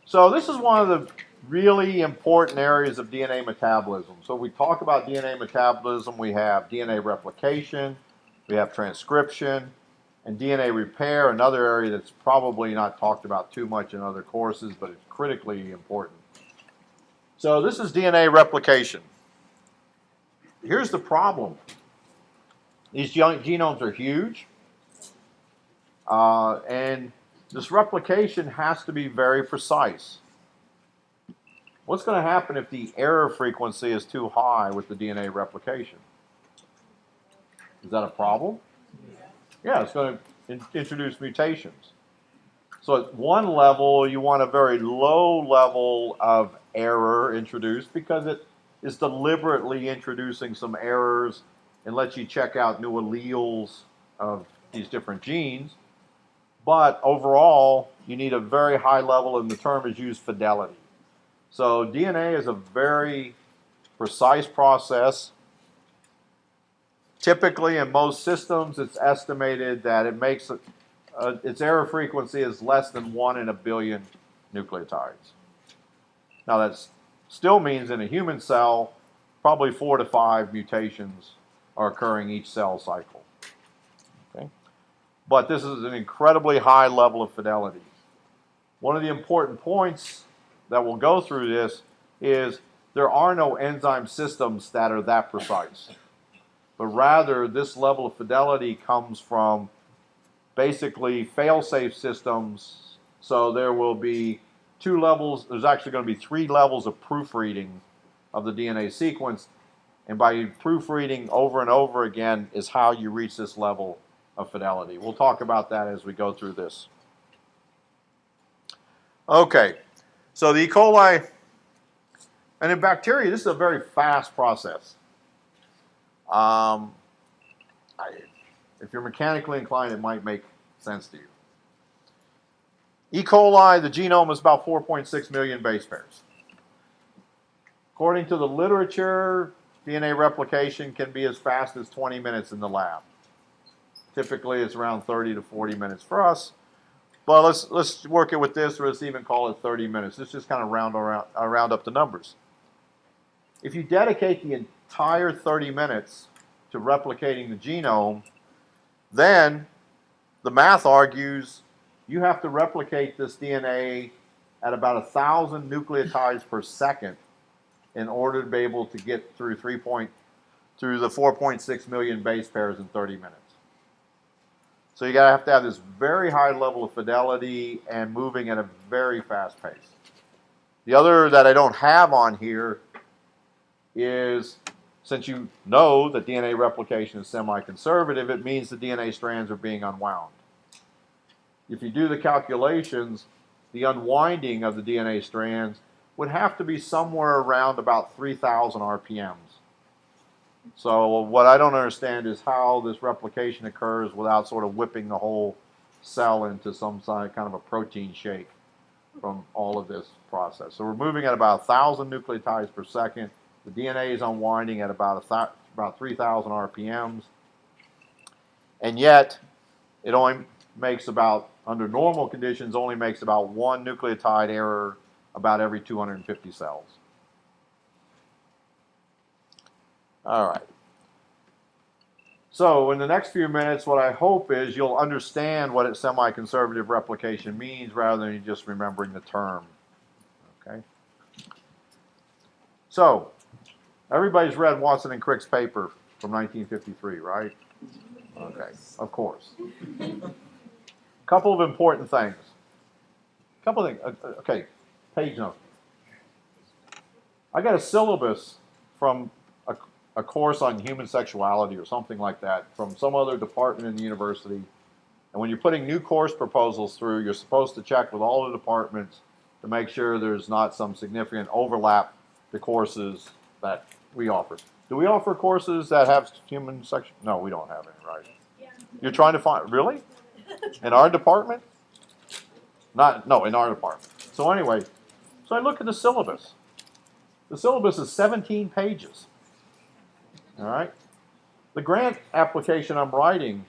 So this is one of the really important areas of DNA metabolism. So we talk about DNA metabolism, we have DNA replication, we have transcription, and DNA repair, another area that's probably not talked about too much in other courses, but it's critically important. So this is DNA replication. Here's the problem. These genomes are huge, and this replication has to be very precise. What's going to happen if the error frequency is too high with the DNA replication? Is that a problem? Yeah, it's going to introduce mutations. So at one level, you want a very low level of error introduced because it is deliberately introducing some errors and lets you check out new alleles of these different genes. But overall, you need a very high level, and the term is used fidelity. So DNA is a very precise process. Typically, in most systems, it's estimated that it makes its error frequency is less than 1 in a billion nucleotides. Now, that still means in a human cell, probably 4 to 5 mutations are occurring each cell cycle. Okay? But this is an incredibly high level of fidelity. One of the important points that will go through this is there are no enzyme systems that are that precise. But rather, this level of fidelity comes from basically fail-safe systems. So there will be 2 levels. There's actually going to be 3 levels of proofreading of the DNA sequence. And by proofreading over and over again is how you reach this level of fidelity. We'll talk about that as we go through this. Okay. So the E. coli, and in bacteria, this is a very fast process. If you're mechanically inclined, it might make sense to you. E. coli, the genome is about 4.6 million base pairs. According to the literature, DNA replication can be as fast as 20 minutes in the lab. Typically, it's around 30 to 40 minutes for us. But let's work it with this, or let's even call it 30 minutes. Let's just kind of round up the numbers. If you dedicate the entire 30 minutes to replicating the genome, then the math argues you have to replicate this DNA at about 1,000 nucleotides per second in order to be able to get through the 4.6 million base pairs in 30 minutes. So you have to have this very high level of fidelity and moving at a very fast pace. The other that I don't have on here is, since you know that DNA replication is semi-conservative, it means the DNA strands are being unwound. If you do the calculations, the unwinding of the DNA strands would have to be somewhere around about 3,000 RPMs. So what I don't understand is how this replication occurs without sort of whipping the whole cell into some kind of a protein shake from all of this process. So we're moving at about 1,000 nucleotides per second. The DNA is unwinding at about 3,000 RPMs. And yet, it only makes about, under normal conditions, only makes about 1 nucleotide error about every 250 cells. All right. So in the next few minutes, what I hope is you'll understand what semi-conservative replication means rather than you just remembering the term. Okay. So everybody's read Watson and Crick's paper from 1953, right? Okay, of course. A couple of important things. Okay. page number. I got a syllabus from a course on human sexuality or something like that from some other department in the university. And when you're putting new course proposals through, you're supposed to check with all the departments to make sure there's not some significant overlap to courses that we offer. Do we offer courses that have human sexual? No, we don't have any, right? You're trying to find, really? In our department? No, in our department. So anyway, so I look at the syllabus. The syllabus is 17 pages. All right? The grant application I'm writing,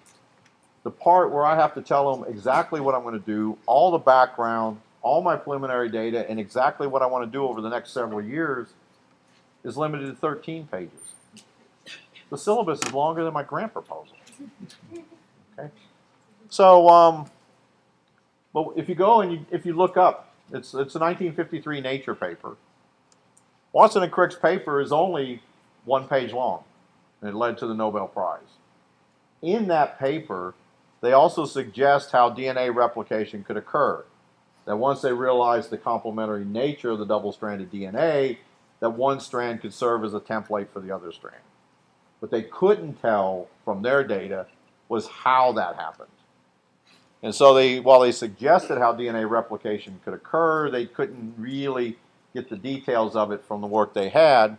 the part where I have to tell them exactly what I'm going to do, all the background, all my preliminary data, and exactly what I want to do over the next several years is limited to 13 pages. The syllabus is longer than my grant proposal. Okay? So, but if you go and if you look up, it's a 1953 Nature paper. Watson and Crick's paper is only 1 page long, and it led to the Nobel Prize. In that paper, they also suggest how DNA replication could occur. That once they realized the complementary nature of the double-stranded DNA, that one strand could serve as a template for the other strand. What they couldn't tell from their data was how that happened. And so while they suggested how DNA replication could occur, they couldn't really get the details of it from the work they had.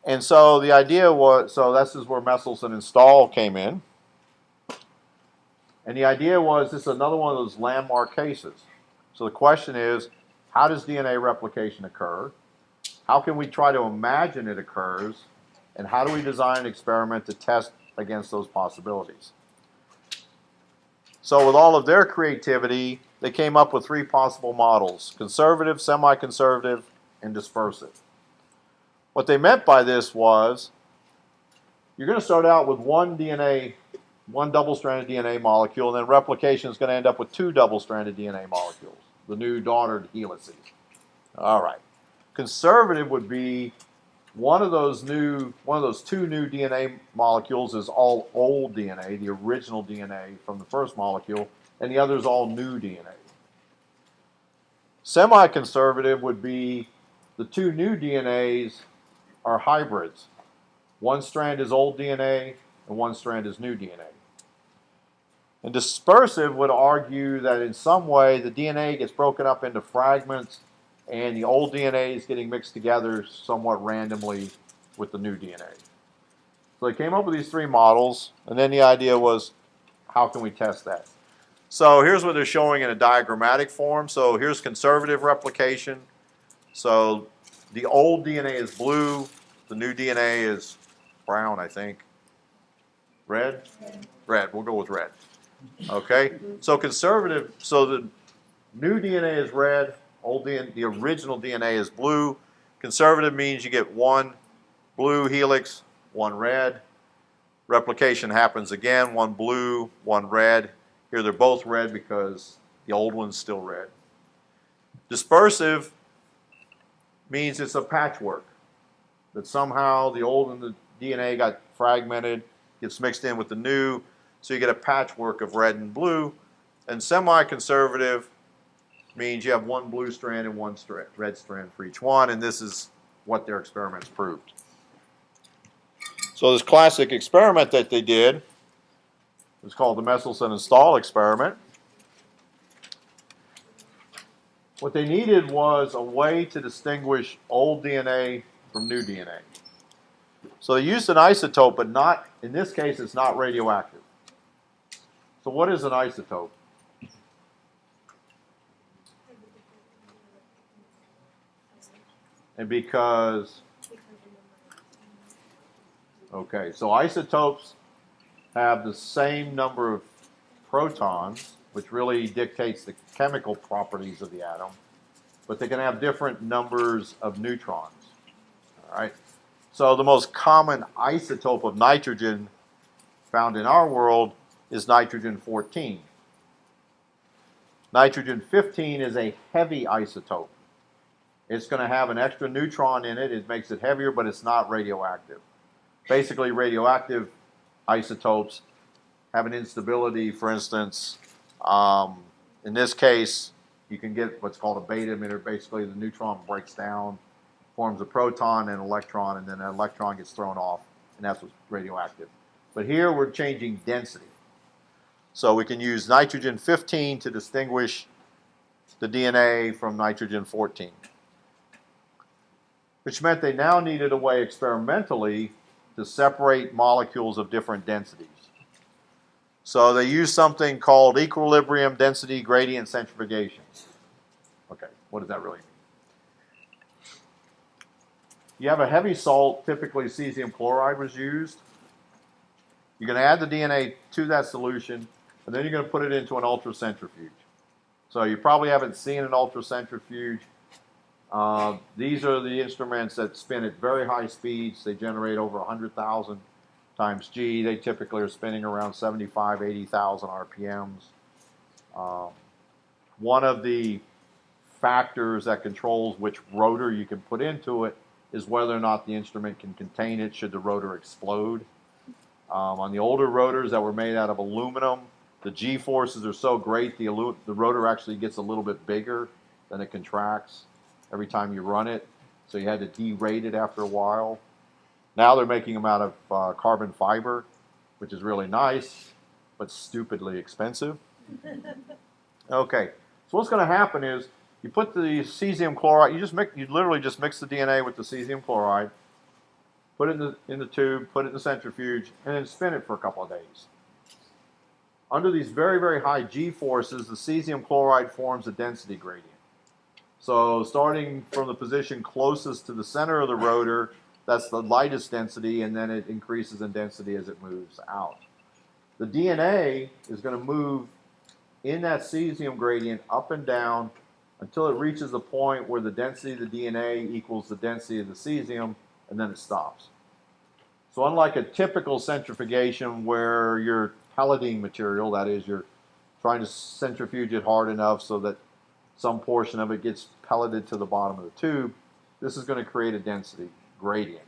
And so the idea was, so this is where Messelson and Stahl came in. And the idea was, this is another one of those landmark cases. So the question is, how does DNA replication occur? How can we try to imagine it occurs? And how do we design an experiment to test against those possibilities? So with all of their creativity, they came up with 3 possible models: conservative, semi-conservative, and dispersive. What they meant by this was, you're going to start out with one double-stranded DNA molecule, and then replication is going to end up with 2 double-stranded DNA molecules, the new daughter helices. All right. Conservative would be one of those 2 new DNA molecules is all old DNA, the original DNA from the first molecule, and the other is all new DNA. Semi-conservative would be the 2 new DNAs are hybrids. One strand is old DNA and one strand is new DNA. And dispersive would argue that in some way the DNA gets broken up into fragments and the old DNA is getting mixed together somewhat randomly with the new DNA. So they came up with these 3 models, and then the idea was, how can we test that? So here's what they're showing in a diagrammatic form. So here's conservative replication. So the old DNA is blue, the new DNA is brown, I think. Red? Red, we'll go with red. Okay, so conservative, so the new DNA is red, the original DNA is blue. Conservative means you get 1 blue helix, 1 red. Replication happens again, 1 blue, 1 red. Here they're both red because the old one's still red. Dispersive means it's a patchwork. That somehow the old and the DNA got fragmented, gets mixed in with the new, so you get a patchwork of red and blue. And semi-conservative means you have 1 blue strand and 1 red strand for each one, and this is what their experiments proved. So this classic experiment that they did was called the Messelson and Stahl experiment. What they needed was a way to distinguish old DNA from new DNA. So they used an isotope, but not, in this case, it's not radioactive. So what is an isotope? And because, okay, so isotopes have the same number of protons, which really dictates the chemical properties of the atom, but they can have different numbers of neutrons. All right. So the most common isotope of nitrogen found in our world is nitrogen-14. Nitrogen-15 is a heavy isotope. It's going to have an extra neutron in it. It makes it heavier, but it's not radioactive. Basically, radioactive isotopes have an instability, for instance, in this case, you can get what's called a beta emitter. Basically, the neutron breaks down, forms a proton and an electron, and then that electron gets thrown off, and that's what's radioactive. But here we're changing density. So we can use nitrogen 15 to distinguish the DNA from nitrogen 14, which meant they now needed a way experimentally to separate molecules of different densities. So they used something called equilibrium density gradient centrifugation. Okay, what does that really mean? You have a heavy salt, typically cesium chloride was used. You're going to add the DNA to that solution, and then you're going to put it into an ultracentrifuge. So you probably haven't seen an ultracentrifuge. These are the instruments that spin at very high speeds. They generate over 100,000 times G. They typically are spinning around 75, 80,000 RPMs. One of the factors that controls which rotor you can put into it is whether or not the instrument can contain it should the rotor explode. On the older rotors that were made out of aluminum, the G forces are so great the rotor actually gets a little bit bigger than it contracts every time you run it. So you had to derate it after a while. Now they're making them out of carbon fiber, which is really nice, but stupidly expensive. Okay, so what's going to happen is you put the cesium chloride, you literally just mix the DNA with the cesium chloride, put it in the tube, put it in the centrifuge, and then spin it for a couple of days. Under these very, very high G forces, the cesium chloride forms a density gradient. So starting from the position closest to the center of the rotor, that's the lightest density, and then it increases in density as it moves out. The DNA is going to move in that cesium gradient up and down until it reaches a point where the density of the DNA equals the density of the cesium, and then it stops. So unlike a typical centrifugation where you're pelleting material, that is, you're trying to centrifuge it hard enough so that some portion of it gets pelleted to the bottom of the tube, this is going to create a density gradient.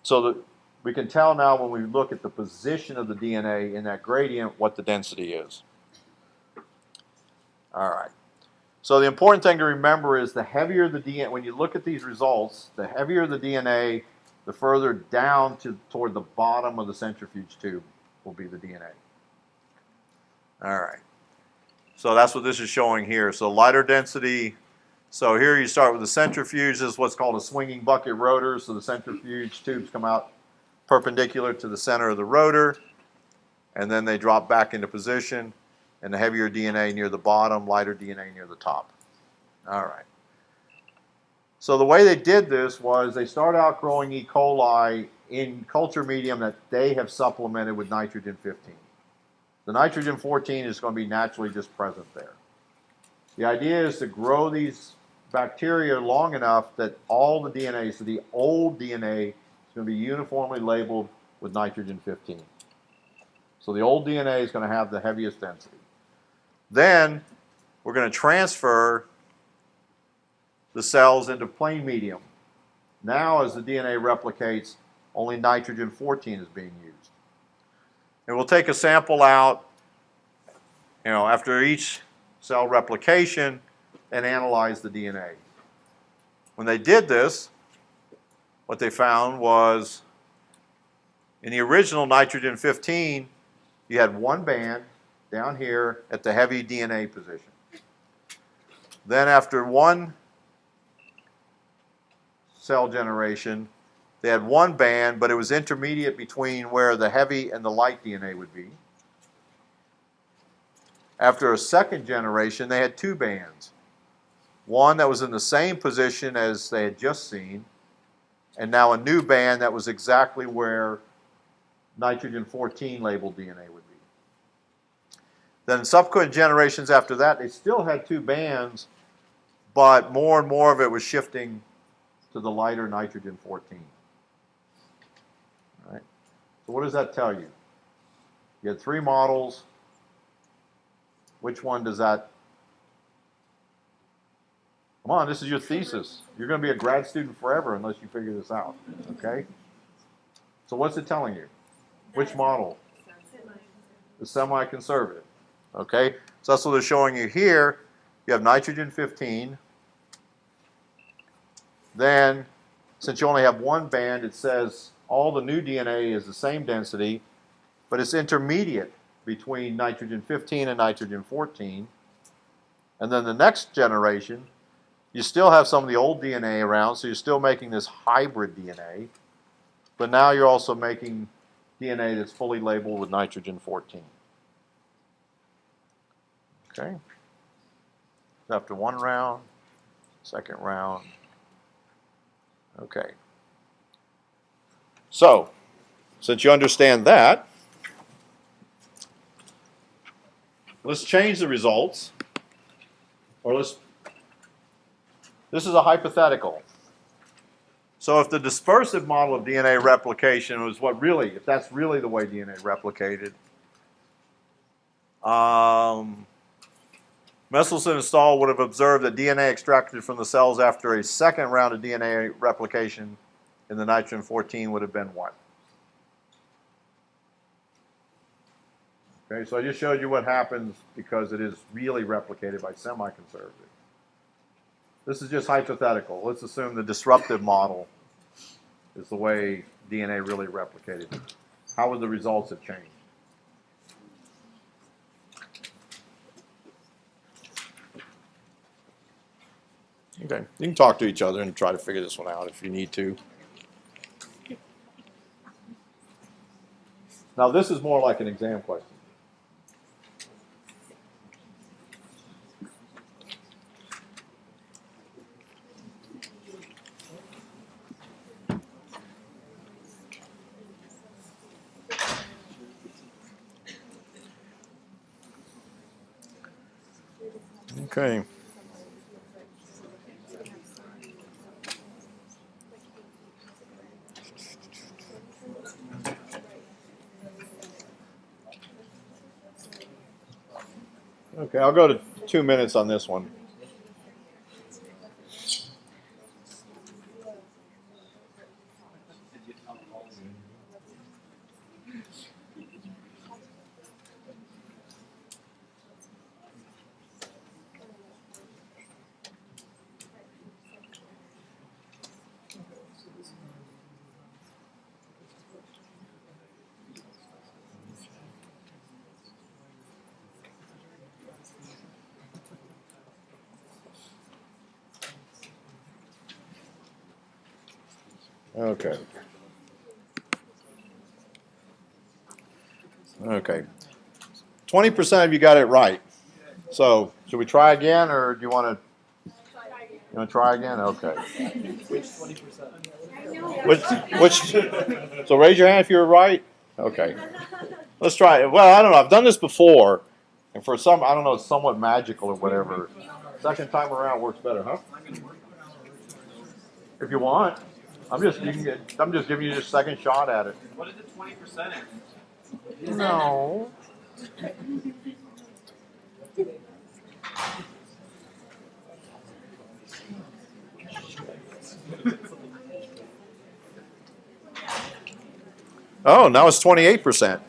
So that we can tell now when we look at the position of the DNA in that gradient what the density is. All right. So the important thing to remember is the heavier the DNA, when you look at these results, the heavier the DNA, the further down toward the bottom of the centrifuge tube will be the DNA. All right. So that's what this is showing here. So lighter density. So here you start with the centrifuge. This is what's called a swinging bucket rotor. So the centrifuge tubes come out perpendicular to the center of the rotor, and then they drop back into position. And the heavier DNA near the bottom, lighter DNA near the top. All right. So the way they did this was they started out growing E. coli in culture medium that they have supplemented with nitrogen 15. The nitrogen 14 is going to be naturally just present there. The idea is to grow these bacteria long enough that all the DNA, so the old DNA, is going to be uniformly labeled with nitrogen 15. So the old DNA is going to have the heaviest density. Then we're going to transfer the cells into plain medium. Now as the DNA replicates, only nitrogen 14 is being used. And we'll take a sample out, after each cell replication and analyze the DNA. When they did this, what they found was in the original nitrogen 15, you had one band down here at the heavy DNA position. Then after one cell generation, they had one band, but it was intermediate between where the heavy and the light DNA would be. After a second generation, they had two bands. One that was in the same position as they had just seen, and now a new band that was exactly where nitrogen 14 labeled DNA would be. Then subsequent generations after that, they still had two bands, but more and more of it was shifting to the lighter nitrogen 14. All right. So what does that tell you? You had three models. Which one does that? Come on, this is your thesis. You're going to be a grad student forever unless you figure this out. Okay? So what's it telling you? Which model? The semi-conservative. Okay? So that's what they're showing you here. you have nitrogen 15. Then, since you only have one band, it says all the new DNA is the same density, but it's intermediate between nitrogen 15 and nitrogen 14. And then the next generation, you still have some of the old DNA around, so you're still making this hybrid DNA, but now you're also making DNA that's fully labeled with nitrogen 14. Okay? After one round, second round. Okay. So, since you understand that, let's change the results. Or this is a hypothetical. So if the dispersive model of DNA replication was what really, if that's really the way DNA replicated, Messelson and Stahl would have observed that DNA extracted from the cells after a second round of DNA replication in the nitrogen 14 would have been what? Okay, so I just showed you what happens because it is really replicated by semi-conservative. This is just hypothetical. Let's assume the disruptive model is the way DNA really replicated. How would the results have changed? Okay, you can talk to each other and try to figure this one out if you need to. Now this is more like an exam question. Okay. Okay, I'll go to 2 minutes on this one. Okay. Okay. 20% of you got it right. So, should we try again, or do you want to? You want to try again? Okay. Which 20%? Which? So raise your hand if you're right. Okay. Let's try it. Well, I don't know. I've done this before, and for some, I don't know, it's somewhat magical or whatever. Second time around works better, huh? If you want. I'm just giving you just a second shot at it. What is the 20% in? No. Oh, now it's 28%.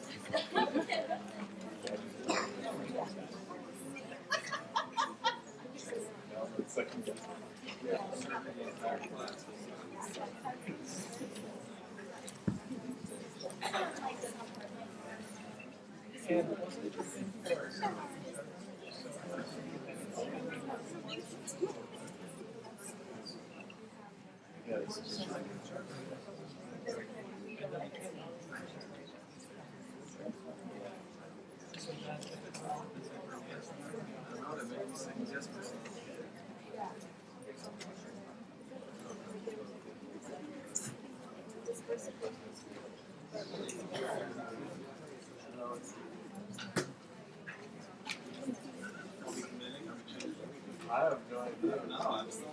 I have no idea. No, I'm still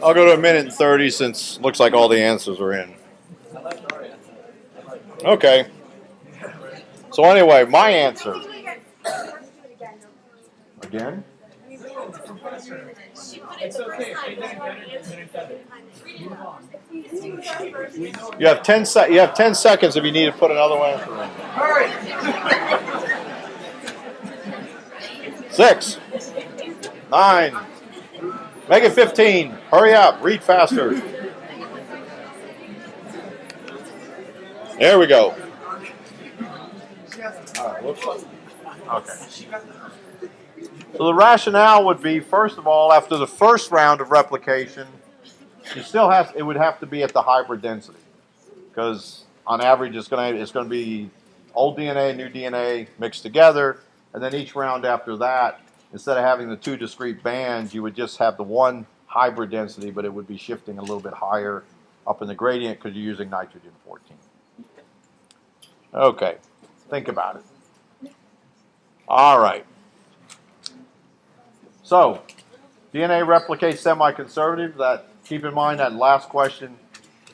I'll go to 1:30 since looks like all the answers are in. Okay. So anyway, my answer. Again? It's okay. You have 10 seconds if you need to put another answer in. 6, 9, make it 15. Hurry up, read faster. There we go. Whoops. Okay. So the rationale would be, first of all, after the first round of replication, it would have to be at the hybrid density, because on average it's going to be old DNA, new DNA mixed together, and then each round after that, instead of having the two discrete bands, you would just have the one hybrid density, but it would be shifting a little bit higher up in the gradient because you're using nitrogen 14. Okay, think about it. All right. So, DNA replicates semi-conservative. Keep in mind that last question,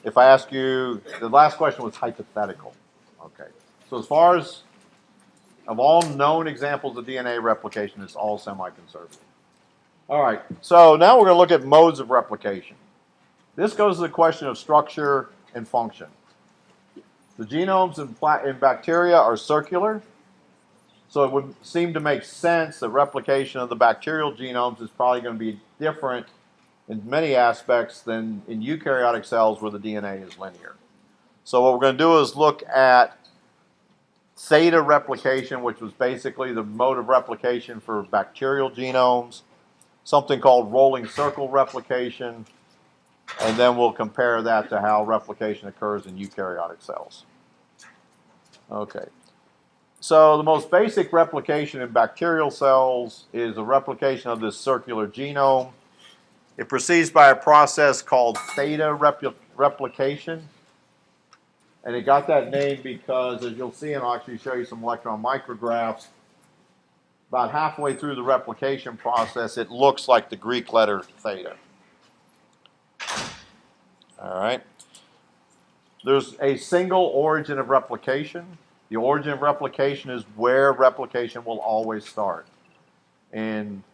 if I ask you, the last question was hypothetical. Okay. So as far as of all known examples of DNA replication, it's all semi-conservative. All right. So now we're going to look at modes of replication. This goes to the question of structure and function. The genomes in bacteria are circular. So it would seem to make sense that replication of the bacterial genomes is probably going to be different in many aspects than in eukaryotic cells where the DNA is linear. So what we're going to do is look at theta replication, which was basically the mode of replication for bacterial genomes, something called rolling circle replication, and then we'll compare that to how replication occurs in eukaryotic cells. Okay. So the most basic replication in bacterial cells is a replication of this circular genome. It proceeds by a process called theta replication. And it got that name because, as you'll see, and I'll actually show you some electron micrographs, about halfway through the replication process, it looks like the Greek letter theta. All right. There's a single origin of replication. The origin of replication is where replication will always start. In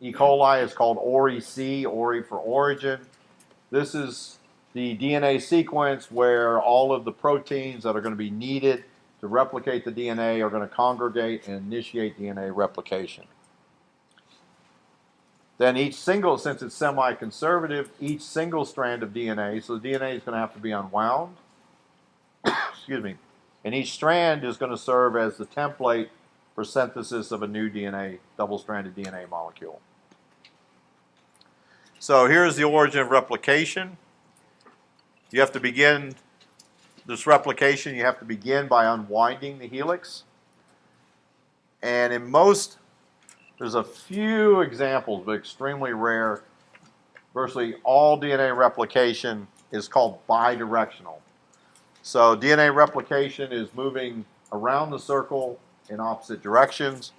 E. coli, it's called ORI-C, ORI for origin. This is the DNA sequence where all of the proteins that are going to be needed to replicate the DNA are going to congregate and initiate DNA replication. Then each single, since it's semi-conservative, each single strand of DNA, so the DNA is going to have to be unwound. Excuse me. And each strand is going to serve as the template for synthesis of a new DNA, double-stranded DNA molecule. So here's the origin of replication. You have to begin this replication, you have to begin by unwinding the helix. And in most, there's a few examples, but extremely rare. Virtually all DNA replication is called bidirectional. So DNA replication is moving around the circle in opposite directions.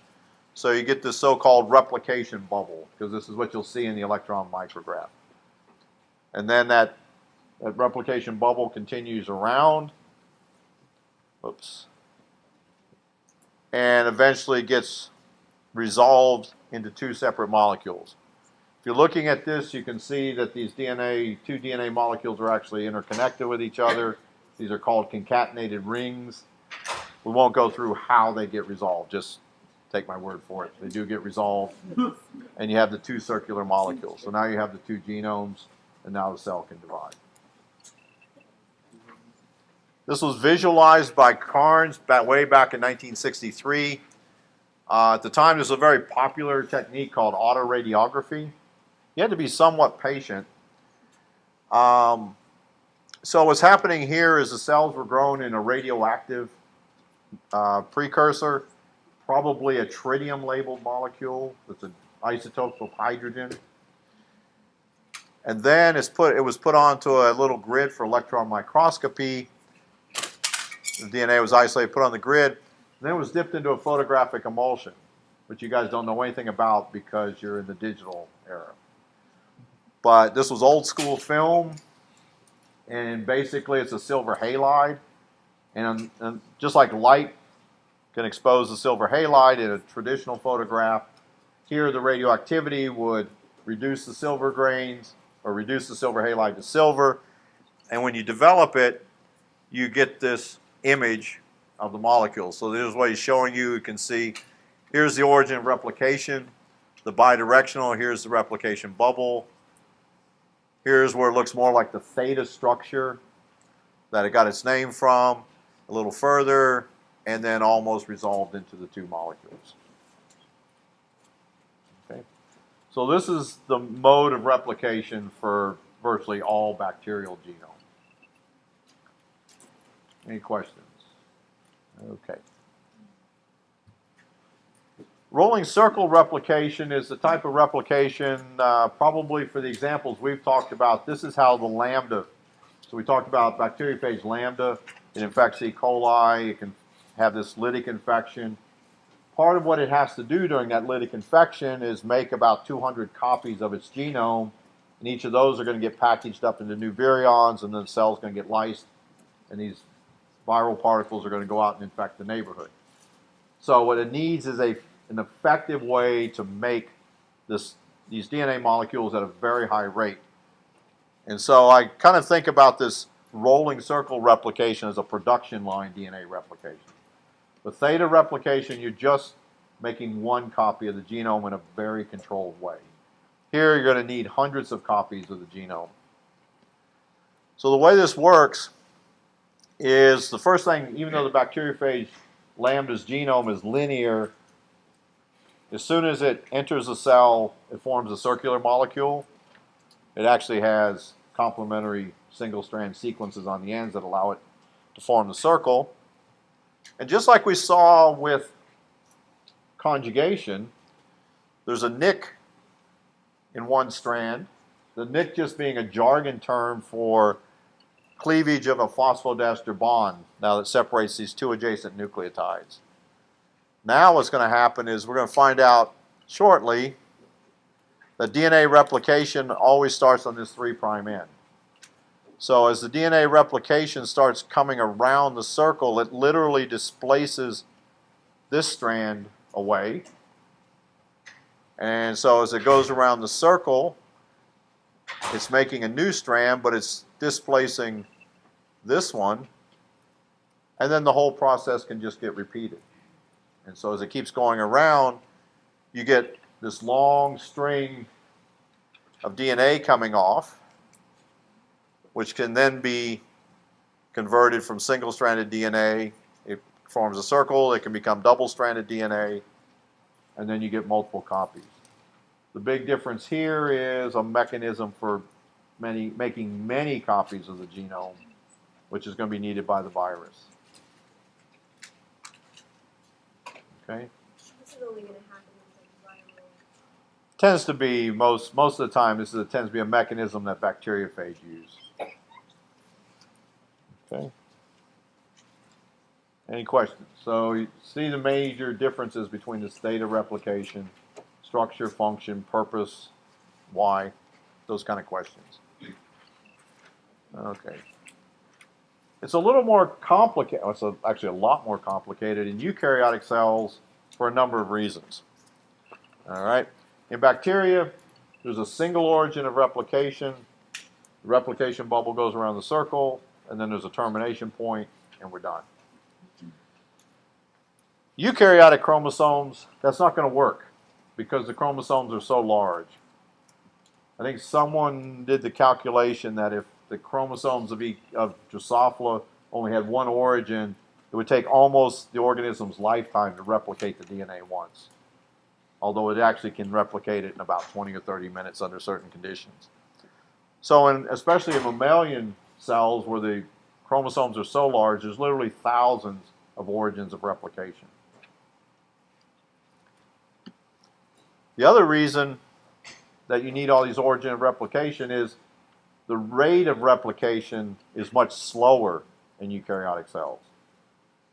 So you get this so-called replication bubble, because this is what you'll see in the electron micrograph. And then that replication bubble continues around. Oops. And eventually gets resolved into two separate molecules. If you're looking at this, you can see that these two DNA molecules are actually interconnected with each other. These are called concatenated rings. We won't go through how they get resolved, just take my word for it. They do get resolved, and you have the two circular molecules. So now you have the two genomes, and now the cell can divide. This was visualized by Carnes way back in 1963. At the time, this was a very popular technique called autoradiography. You had to be somewhat patient. So what's happening here is the cells were grown in a radioactive precursor, probably a tritium-labeled molecule. It's an isotope of hydrogen. And then it was put onto a little grid for electron microscopy. The DNA was isolated, put on the grid, and then it was dipped into a photographic emulsion, which you guys don't know anything about because you're in the digital era. But this was old school film, and basically it's a silver halide. And just like light can expose the silver halide in a traditional photograph, here the radioactivity would reduce the silver grains or reduce the silver halide to silver. And when you develop it, you get this image of the molecule. So this is what he's showing you. You can see Here's the origin of replication. The bidirectional, here's the replication bubble. Here's where it looks more like the theta structure that it got its name from, a little further, and then almost resolved into the two molecules. Okay. So this is the mode of replication for virtually all bacterial genome. Any questions? Okay. Rolling circle replication is the type of replication, probably for the examples we've talked about, this is how the lambda, so we talked about bacteriophage lambda, it infects E. coli, it can have this lytic infection. Part of what it has to do during that lytic infection is make about 200 copies of its genome, and each of those are going to get packaged up into new virions, and then the cell's going to get lysed, and these viral particles are going to go out and infect the neighborhood. So what it needs is an effective way to make these DNA molecules at a very high rate. And so I kind of think about this rolling circle replication as a production line DNA replication. The theta replication, you're just making one copy of the genome in a very controlled way. Here you're going to need hundreds of copies of the genome. So the way this works is the first thing, even though the bacteriophage lambda's genome is linear, as soon as it enters the cell, it forms a circular molecule. It actually has complementary single-strand sequences on the ends that allow it to form the circle. And just like we saw with conjugation, there's a nick in one strand. The nick just being a jargon term for cleavage of a phosphodiester bond now that separates these two adjacent nucleotides. Now what's going to happen is we're going to find out shortly that DNA replication always starts on this 3' end. So as the DNA replication starts coming around the circle, it literally displaces this strand away. And so as it goes around the circle, it's making a new strand, but it's displacing this one. And then the whole process can just get repeated. And so as it keeps going around, you get this long string of DNA coming off, which can then be converted from single-stranded DNA. It forms a circle. It can become double-stranded DNA, and then you get multiple copies. The big difference here is a mechanism for making many copies of the genome, which is going to be needed by the virus. Okay. This is only going to happen in like viral. Tends to be most of the time. Tends to be a mechanism that bacteriophage use. Okay. Any questions? So you see the major differences between this theta replication, structure, function, purpose, why, those kind of questions. Okay. It's a little more complicated. It's actually a lot more complicated in eukaryotic cells for a number of reasons. All right. In bacteria, there's a single origin of replication. The replication bubble goes around the circle, and then there's a termination point, and we're done. Eukaryotic chromosomes, that's not going to work because the chromosomes are so large. I think someone did the calculation that if the chromosomes of Drosophila only had one origin, it would take almost the organism's lifetime to replicate the DNA once, although it actually can replicate it in about 20 or 30 minutes under certain conditions. So especially in mammalian cells where the chromosomes are so large, there's literally thousands of origins of replication. The other reason that you need all these origins of replication is the rate of replication is much slower in eukaryotic cells.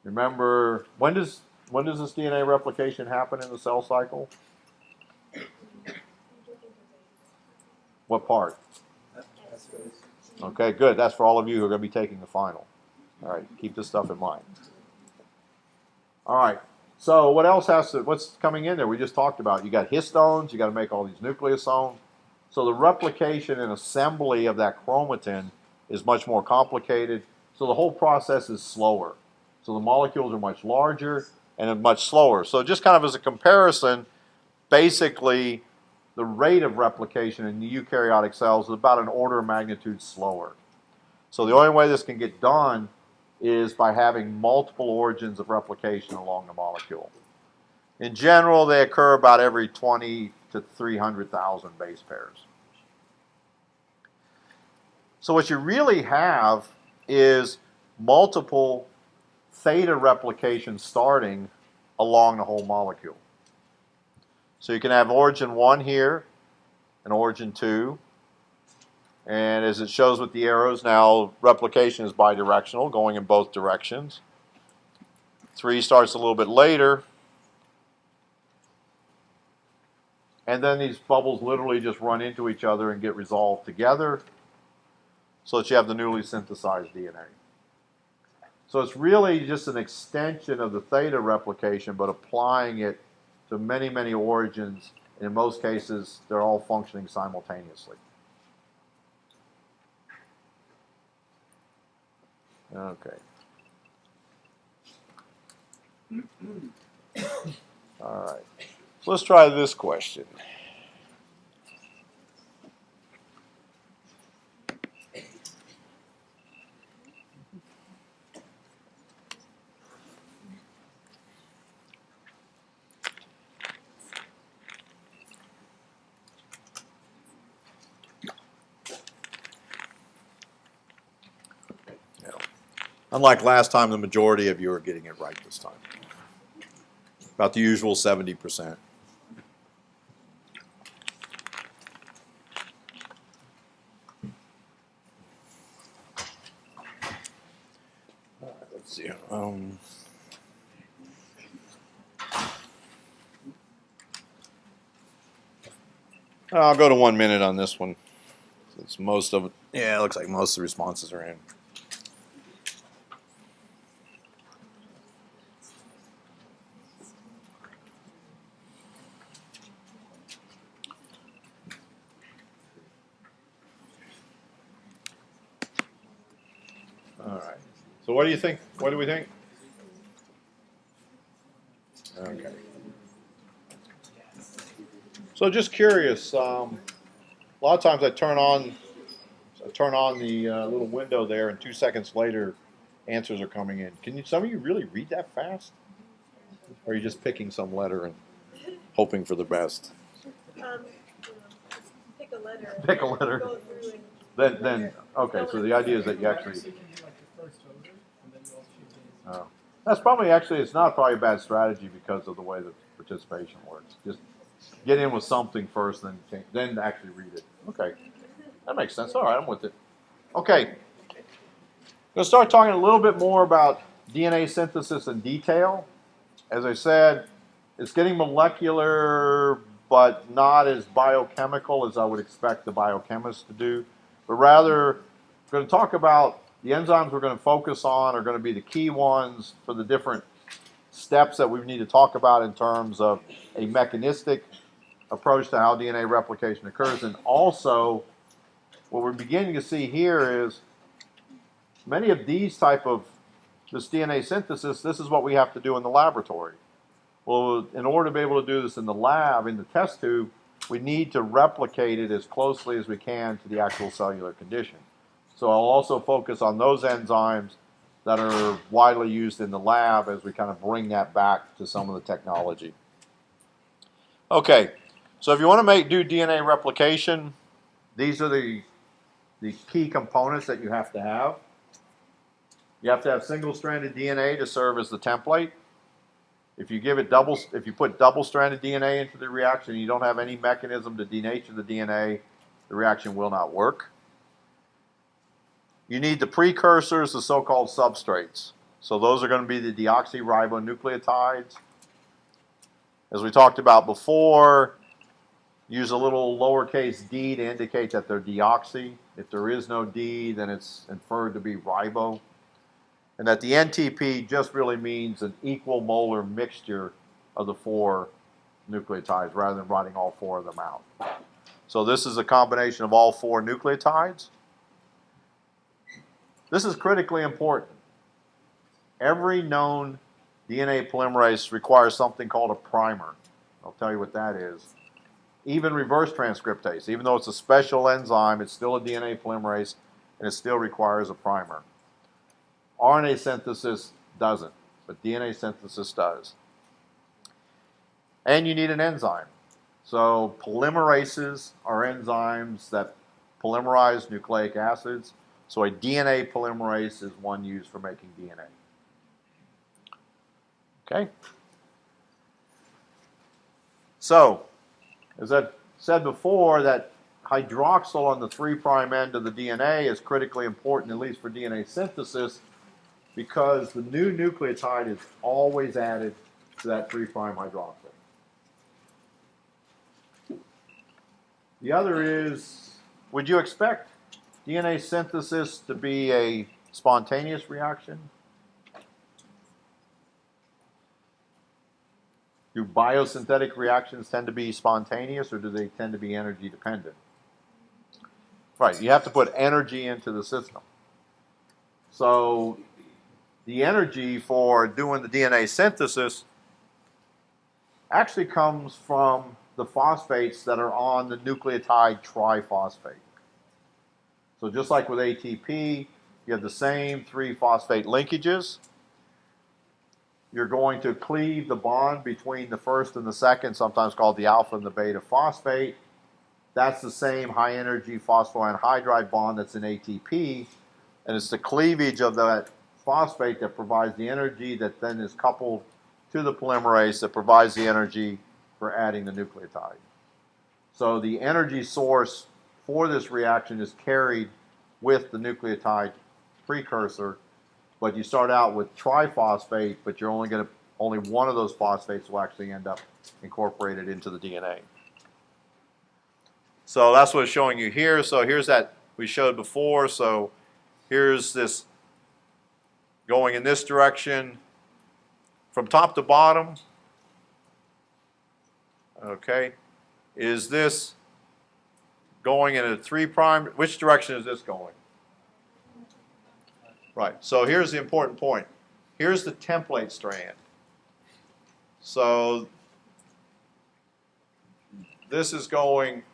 Remember, when does this DNA replication happen in the cell cycle? What part? Okay, good. That's for all of you who are going to be taking the final. All right, keep this stuff in mind. All right, so what's coming in there? We just talked about, you got histones, you got to make all these nucleosomes. So the replication and assembly of that chromatin is much more complicated. So the whole process is slower. So the molecules are much larger. and much slower. So just kind of as a comparison, basically the rate of replication in the eukaryotic cells is about an order of magnitude slower. So the only way this can get done is by having multiple origins of replication along the molecule. In general, they occur about every 20 to 300,000 base pairs. So what you really have is multiple theta replications starting along the whole molecule. So you can have origin 1 here and origin 2. And as it shows with the arrows now, replication is bidirectional, going in both directions. 3 starts a little bit later. And then these bubbles literally just run into each other and get resolved together so that you have the newly synthesized DNA. So it's really just an extension of the theta replication, but applying it to many, many origins. And in most cases, they're all functioning simultaneously. Okay. All right. So let's try this question. Unlike last time, the majority of you are getting it right this time. About the usual 70%. All right, let's see. I'll go to 1 minute on this one. Since most of it, yeah, it looks like most of the responses are in. All right. So what do you think? What do we think? Okay. So just curious. A lot of times I turn on the little window there, and 2 seconds later, answers are coming in. Can you? Some of you really read that fast? Or are you just picking some letter and hoping for the best? Pick a letter. Pick a letter. Go through and Then okay. So the idea is that you actually. Oh. That's probably actually, it's not probably a bad strategy because of the way that participation works. Just get in with something first, then actually read it. Okay, that makes sense. All right, I'm with it. Okay, I'm going to start talking a little bit more about DNA synthesis in detail. As I said, it's getting molecular, but not as biochemical as I would expect the biochemists to do. But rather, we're going to talk about the enzymes we're going to focus on are going to be the key ones for the different steps that we need to talk about in terms of a mechanistic approach to how DNA replication occurs. And also, what we're beginning to see here is many of these type of this DNA synthesis, this is what we have to do in the laboratory. Well, in order to be able to do this in the lab, in the test tube, we need to replicate it as closely as we can to the actual cellular condition. So I'll also focus on those enzymes that are widely used in the lab as we kind of bring that back to some of the technology. Okay, so if you want to do DNA replication, these are the key components that you have to have. You have to have single-stranded DNA to serve as the template. If you put double-stranded DNA into the reaction and you don't have any mechanism to denature the DNA, the reaction will not work. You need the precursors, the so-called substrates. So those are going to be the deoxyribonucleotides. As we talked about before, use a little lowercase d to indicate that they're deoxy. If there is no d, then it's inferred to be ribo. And that the NTP just really means an equal molar mixture of the 4 nucleotides rather than writing all 4 of them out. So this is a combination of all 4 nucleotides. This is critically important. Every known DNA polymerase requires something called a primer. I'll tell you what that is. Even reverse transcriptase, even though it's a special enzyme, it's still a DNA polymerase, and it still requires a primer. RNA synthesis doesn't, but DNA synthesis does. And you need an enzyme. So polymerases are enzymes that polymerize nucleic acids. So a DNA polymerase is one used for making DNA. Okay? So, as I've said before, that hydroxyl on the 3' end of the DNA is critically important, at least for DNA synthesis, because the new nucleotide is always added to that 3' hydroxyl. The other is, would you expect DNA synthesis to be a spontaneous reaction? Do biosynthetic reactions tend to be spontaneous, or do they tend to be energy dependent? Right, you have to put energy into the system. So the energy for doing the DNA synthesis actually comes from the phosphates that are on the nucleotide triphosphate. So just like with ATP, you have the same 3 phosphate linkages. You're going to cleave the bond between the first and the second, sometimes called the alpha and the beta phosphate. That's the same high energy phosphoanhydride bond that's in ATP, and it's the cleavage of that phosphate that provides the energy that then is coupled to the polymerase that provides the energy for adding the nucleotide. So the energy source for this reaction is carried with the nucleotide precursor, but you start out with triphosphate, but you're only one of those phosphates will actually end up incorporated into the DNA. So that's what it's showing you here. So here's that we showed before. So here's this going in this direction from top to bottom. Okay, is this going in a 3'? Which direction is this going? Right, so here's the important point. Here's the template strand. So this is going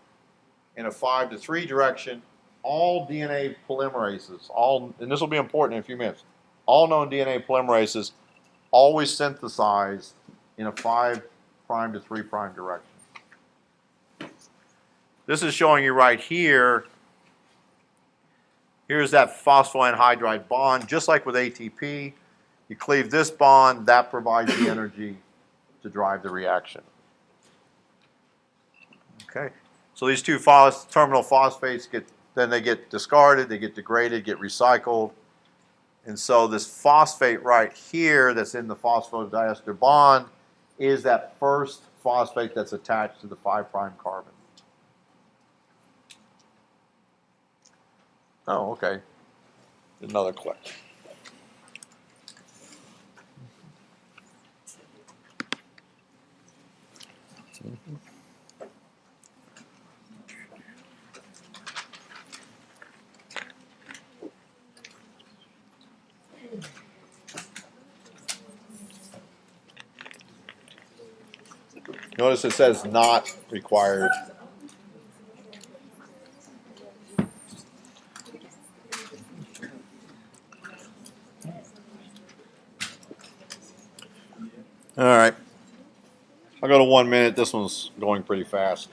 in a 5 to 3 direction. All DNA polymerases, and this will be important in a few minutes, all known DNA polymerases always synthesize in a 5' to 3' direction. This is showing you right here. Here's that phosphoanhydride bond, just like with ATP. You cleave this bond, that provides the energy to drive the reaction. Okay, so these two terminal phosphates get discarded, they get degraded, get recycled. And so this phosphate right here that's in the phosphodiester bond is that first phosphate that's attached to the 5' carbon. Oh, okay. Another click. Notice it says not required. All right. I'll go to 1 minute. This one's going pretty fast.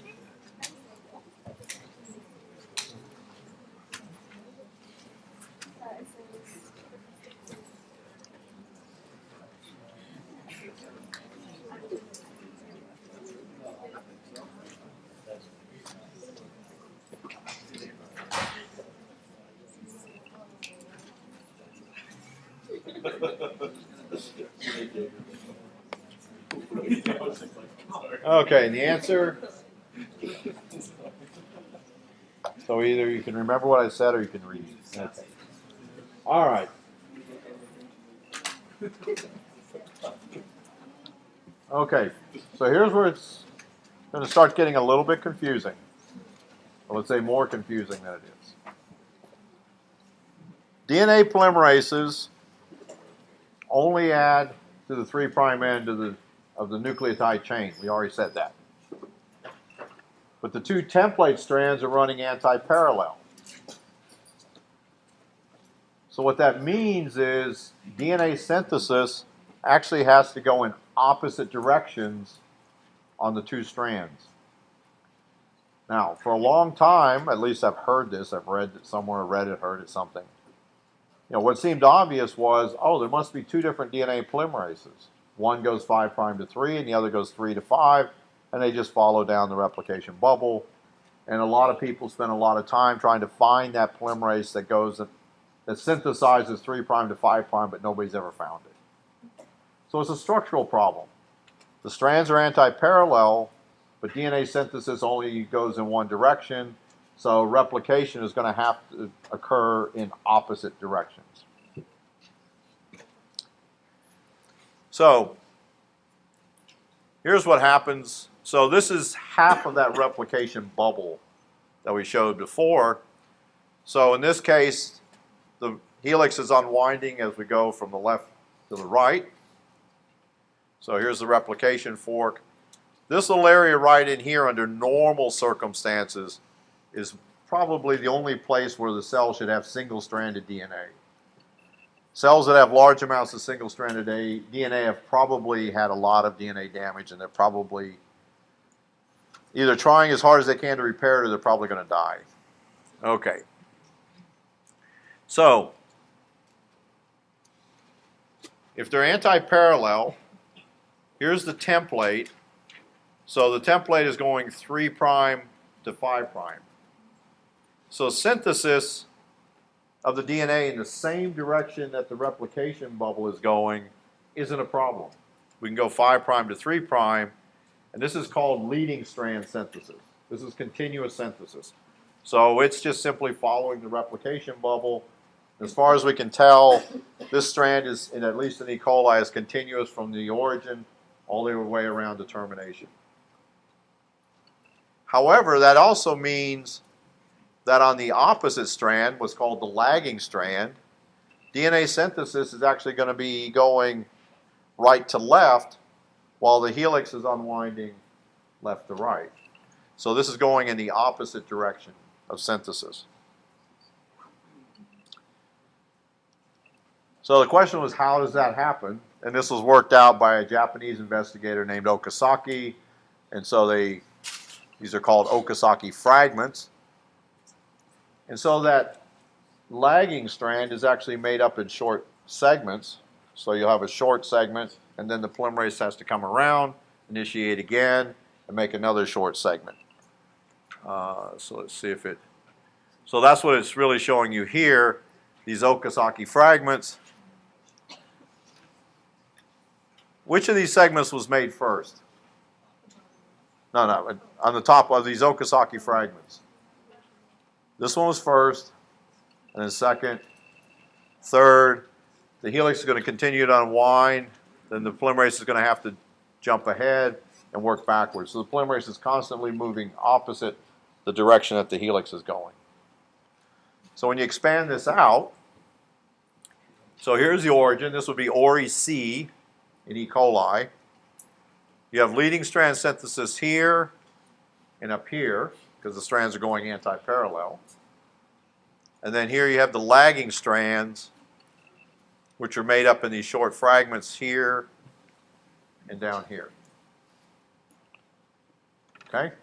Okay, and the answer. So either you can remember what I said or you can read. Okay. All right. Okay, so here's where it's going to start getting a little bit confusing. Or let's say more confusing than it is. DNA polymerases only add to the 3' end of the nucleotide chain. We already said that. But the two template strands are running anti-parallel. So what that means is DNA synthesis actually has to go in opposite directions on the two strands. Now, for a long time, at least I've heard this, I've read it somewhere, read it, heard it, something. You know, what seemed obvious was, oh, there must be two different DNA polymerases. One goes 5' to 3, and the other goes 3 to 5, and they just follow down the replication bubble. And a lot of people spend a lot of time trying to find that polymerase that synthesizes 3' to 5', but nobody's ever found it. So it's a structural problem. The strands are anti-parallel, but DNA synthesis only goes in one direction, so replication is going to have to occur in opposite directions. So here's what happens. So this is half of that replication bubble that we showed before. So in this case, the helix is unwinding as we go from the left to the right. So here's the replication fork. This little area right in here under normal circumstances is probably the only place where the cell should have single-stranded DNA. Cells that have large amounts of single-stranded DNA have probably had a lot of DNA damage, and they're probably either trying as hard as they can to repair it, or they're probably going to die. Okay. So if they're anti-parallel, here's the template. So the template is going 3' to 5'. So synthesis of the DNA in the same direction that the replication bubble is going isn't a problem. We can go 5' to 3', and this is called leading strand synthesis. This is continuous synthesis. So it's just simply following the replication bubble. As far as we can tell, this strand is, at least in E. coli, is continuous from the origin all the way around to termination. However, that also means that on the opposite strand, what's called the lagging strand, DNA synthesis is actually going to be going right to left, while the helix is unwinding left to right. So this is going in the opposite direction of synthesis. So the question was, how does that happen? And this was worked out by a Japanese investigator named Okazaki. And so these are called Okazaki fragments. And so that lagging strand is actually made up in short segments. So you'll have a short segment, and then the polymerase has to come around, initiate again, and make another short segment. So let's see if it... So that's what it's really showing you here, these Okazaki fragments. Which of these segments was made first? No, on the top of these Okazaki fragments. This one was first, and then second, third. The helix is going to continue to unwind. Then the polymerase is going to have to jump ahead and work backwards. So the polymerase is constantly moving opposite the direction that the helix is going. So when you expand this out, so here's the origin. This would be ORI C in E. coli. You have leading strand synthesis here and up here, because the strands are going anti-parallel. And then here you have the lagging strands, which are made up in these short fragments here and down here. Okay?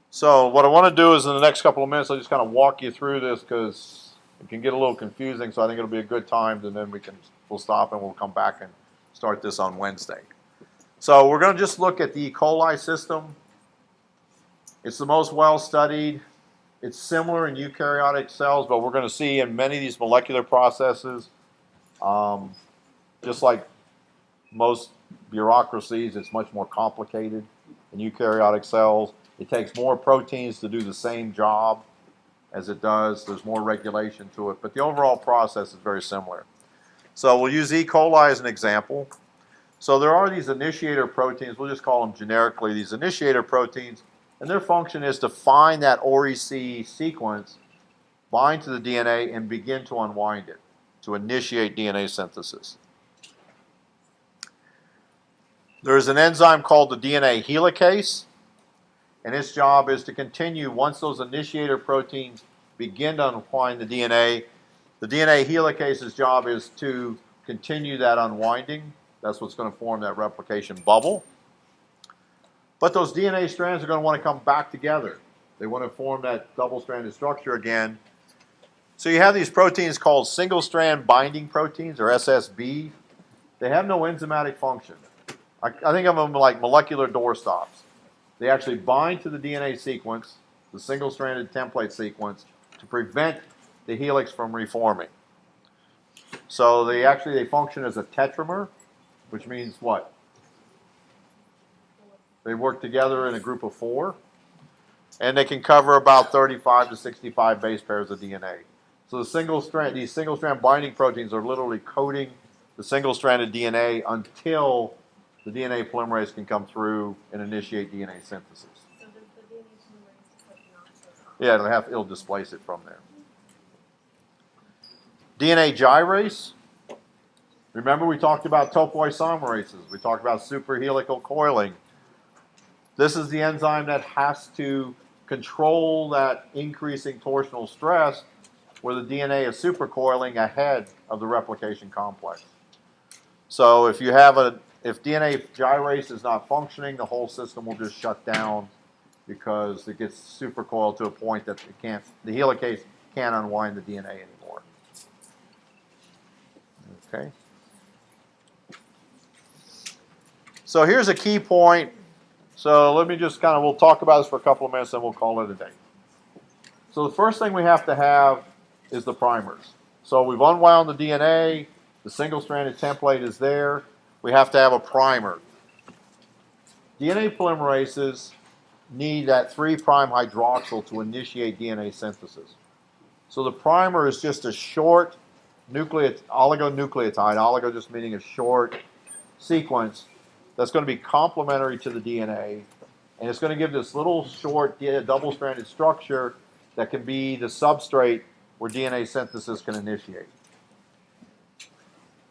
So what I want to do is in the next couple of minutes, I'll just kind of walk you through this because it can get a little confusing, so I think it'll be a good time, and then we'll stop and we'll come back and start this on Wednesday. So we're going to just look at the E. coli system. It's the most well-studied. It's similar in eukaryotic cells, but we're going to see in many of these molecular processes, just like most bureaucracies, it's much more complicated in eukaryotic cells. It takes more proteins to do the same job as it does. There's more regulation to it, but the overall process is very similar. So we'll use E. coli as an example. So there are these initiator proteins, we'll just call them generically these initiator proteins, and their function is to find that ORI-C sequence, bind to the DNA, and begin to unwind it. to initiate DNA synthesis. There's an enzyme called the DNA helicase, and its job is to continue once those initiator proteins begin to unwind the DNA. The DNA helicase's job is to continue that unwinding. That's what's going to form that replication bubble. But those DNA strands are going to want to come back together. They want to form that double-stranded structure again. So you have these proteins called single-strand binding proteins, or SSB. They have no enzymatic function. I think of them like molecular doorstops. They actually bind to the DNA sequence, the single-stranded template sequence, to prevent the helix from reforming. So they function as a tetramer, which means what? They work together in a group of 4, and they can cover about 35 to 65 base pairs of DNA. So these single-strand binding proteins are literally coating the single-stranded DNA until the DNA polymerase can come through and initiate DNA synthesis. So does the DNA polymerase just like not show up? Yeah, it'll displace it from there. DNA gyrase. Remember we talked about topoisomerases. We talked about superhelical coiling. This is the enzyme that has to control that increasing torsional stress where the DNA is supercoiling ahead of the replication complex. So if DNA gyrase is not functioning, the whole system will just shut down because it gets supercoiled to a point that the helicase can't unwind the DNA anymore. Okay. So here's a key point. So let me just we'll talk about this for a couple of minutes and we'll call it a day. So the first thing we have to have is the primers. So we've unwound the DNA, the single-stranded template is there. We have to have a primer. DNA polymerases need that 3' hydroxyl to initiate DNA synthesis. So the primer is just a short oligonucleotide, oligo just meaning a short sequence that's going to be complementary to the DNA, and it's going to give this little short double-stranded structure that can be the substrate where DNA synthesis can initiate.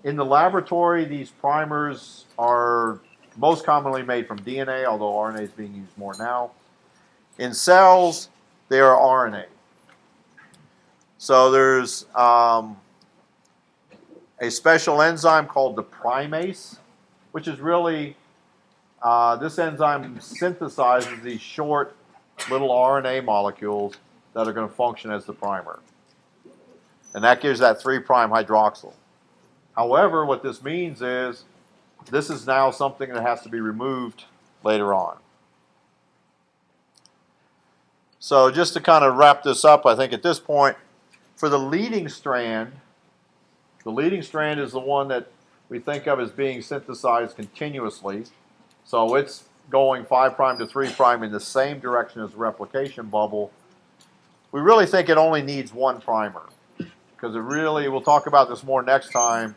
In the laboratory, these primers are most commonly made from DNA, although RNA is being used more now. In cells, they are RNA. So there's a special enzyme called the primase, which is really, this enzyme synthesizes these short little RNA molecules that are going to function as the primer. And that gives that 3' hydroxyl. However, what this means is this is now something that has to be removed later on. So just to kind of wrap this up, I think at this point, for the leading strand is the one that we think of as being synthesized continuously. So it's going 5' to 3' in the same direction as the replication bubble. We really think it only needs one primer. Because we'll talk about this more next time,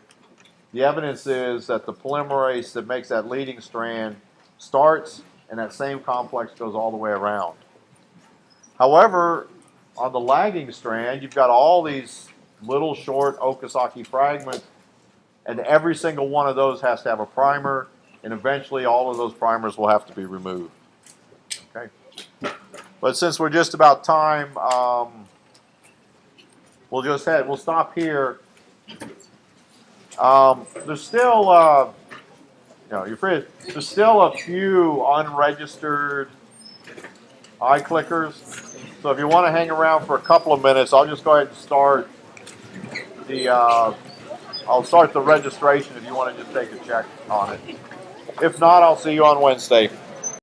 the evidence is that the polymerase that makes that leading strand starts and that same complex goes all the way around. However, on the lagging strand, you've got all these little short Okazaki fragments, and every single one of those has to have a primer, and eventually all of those primers will have to be removed. Okay. But since we're just about time, we'll stop here. There's still, there's still a few unregistered iClickers. So if you want to hang around for a couple of minutes, I'll just go ahead and start I'll start the registration if you want to just take a check on it. If not, I'll see you on Wednesday.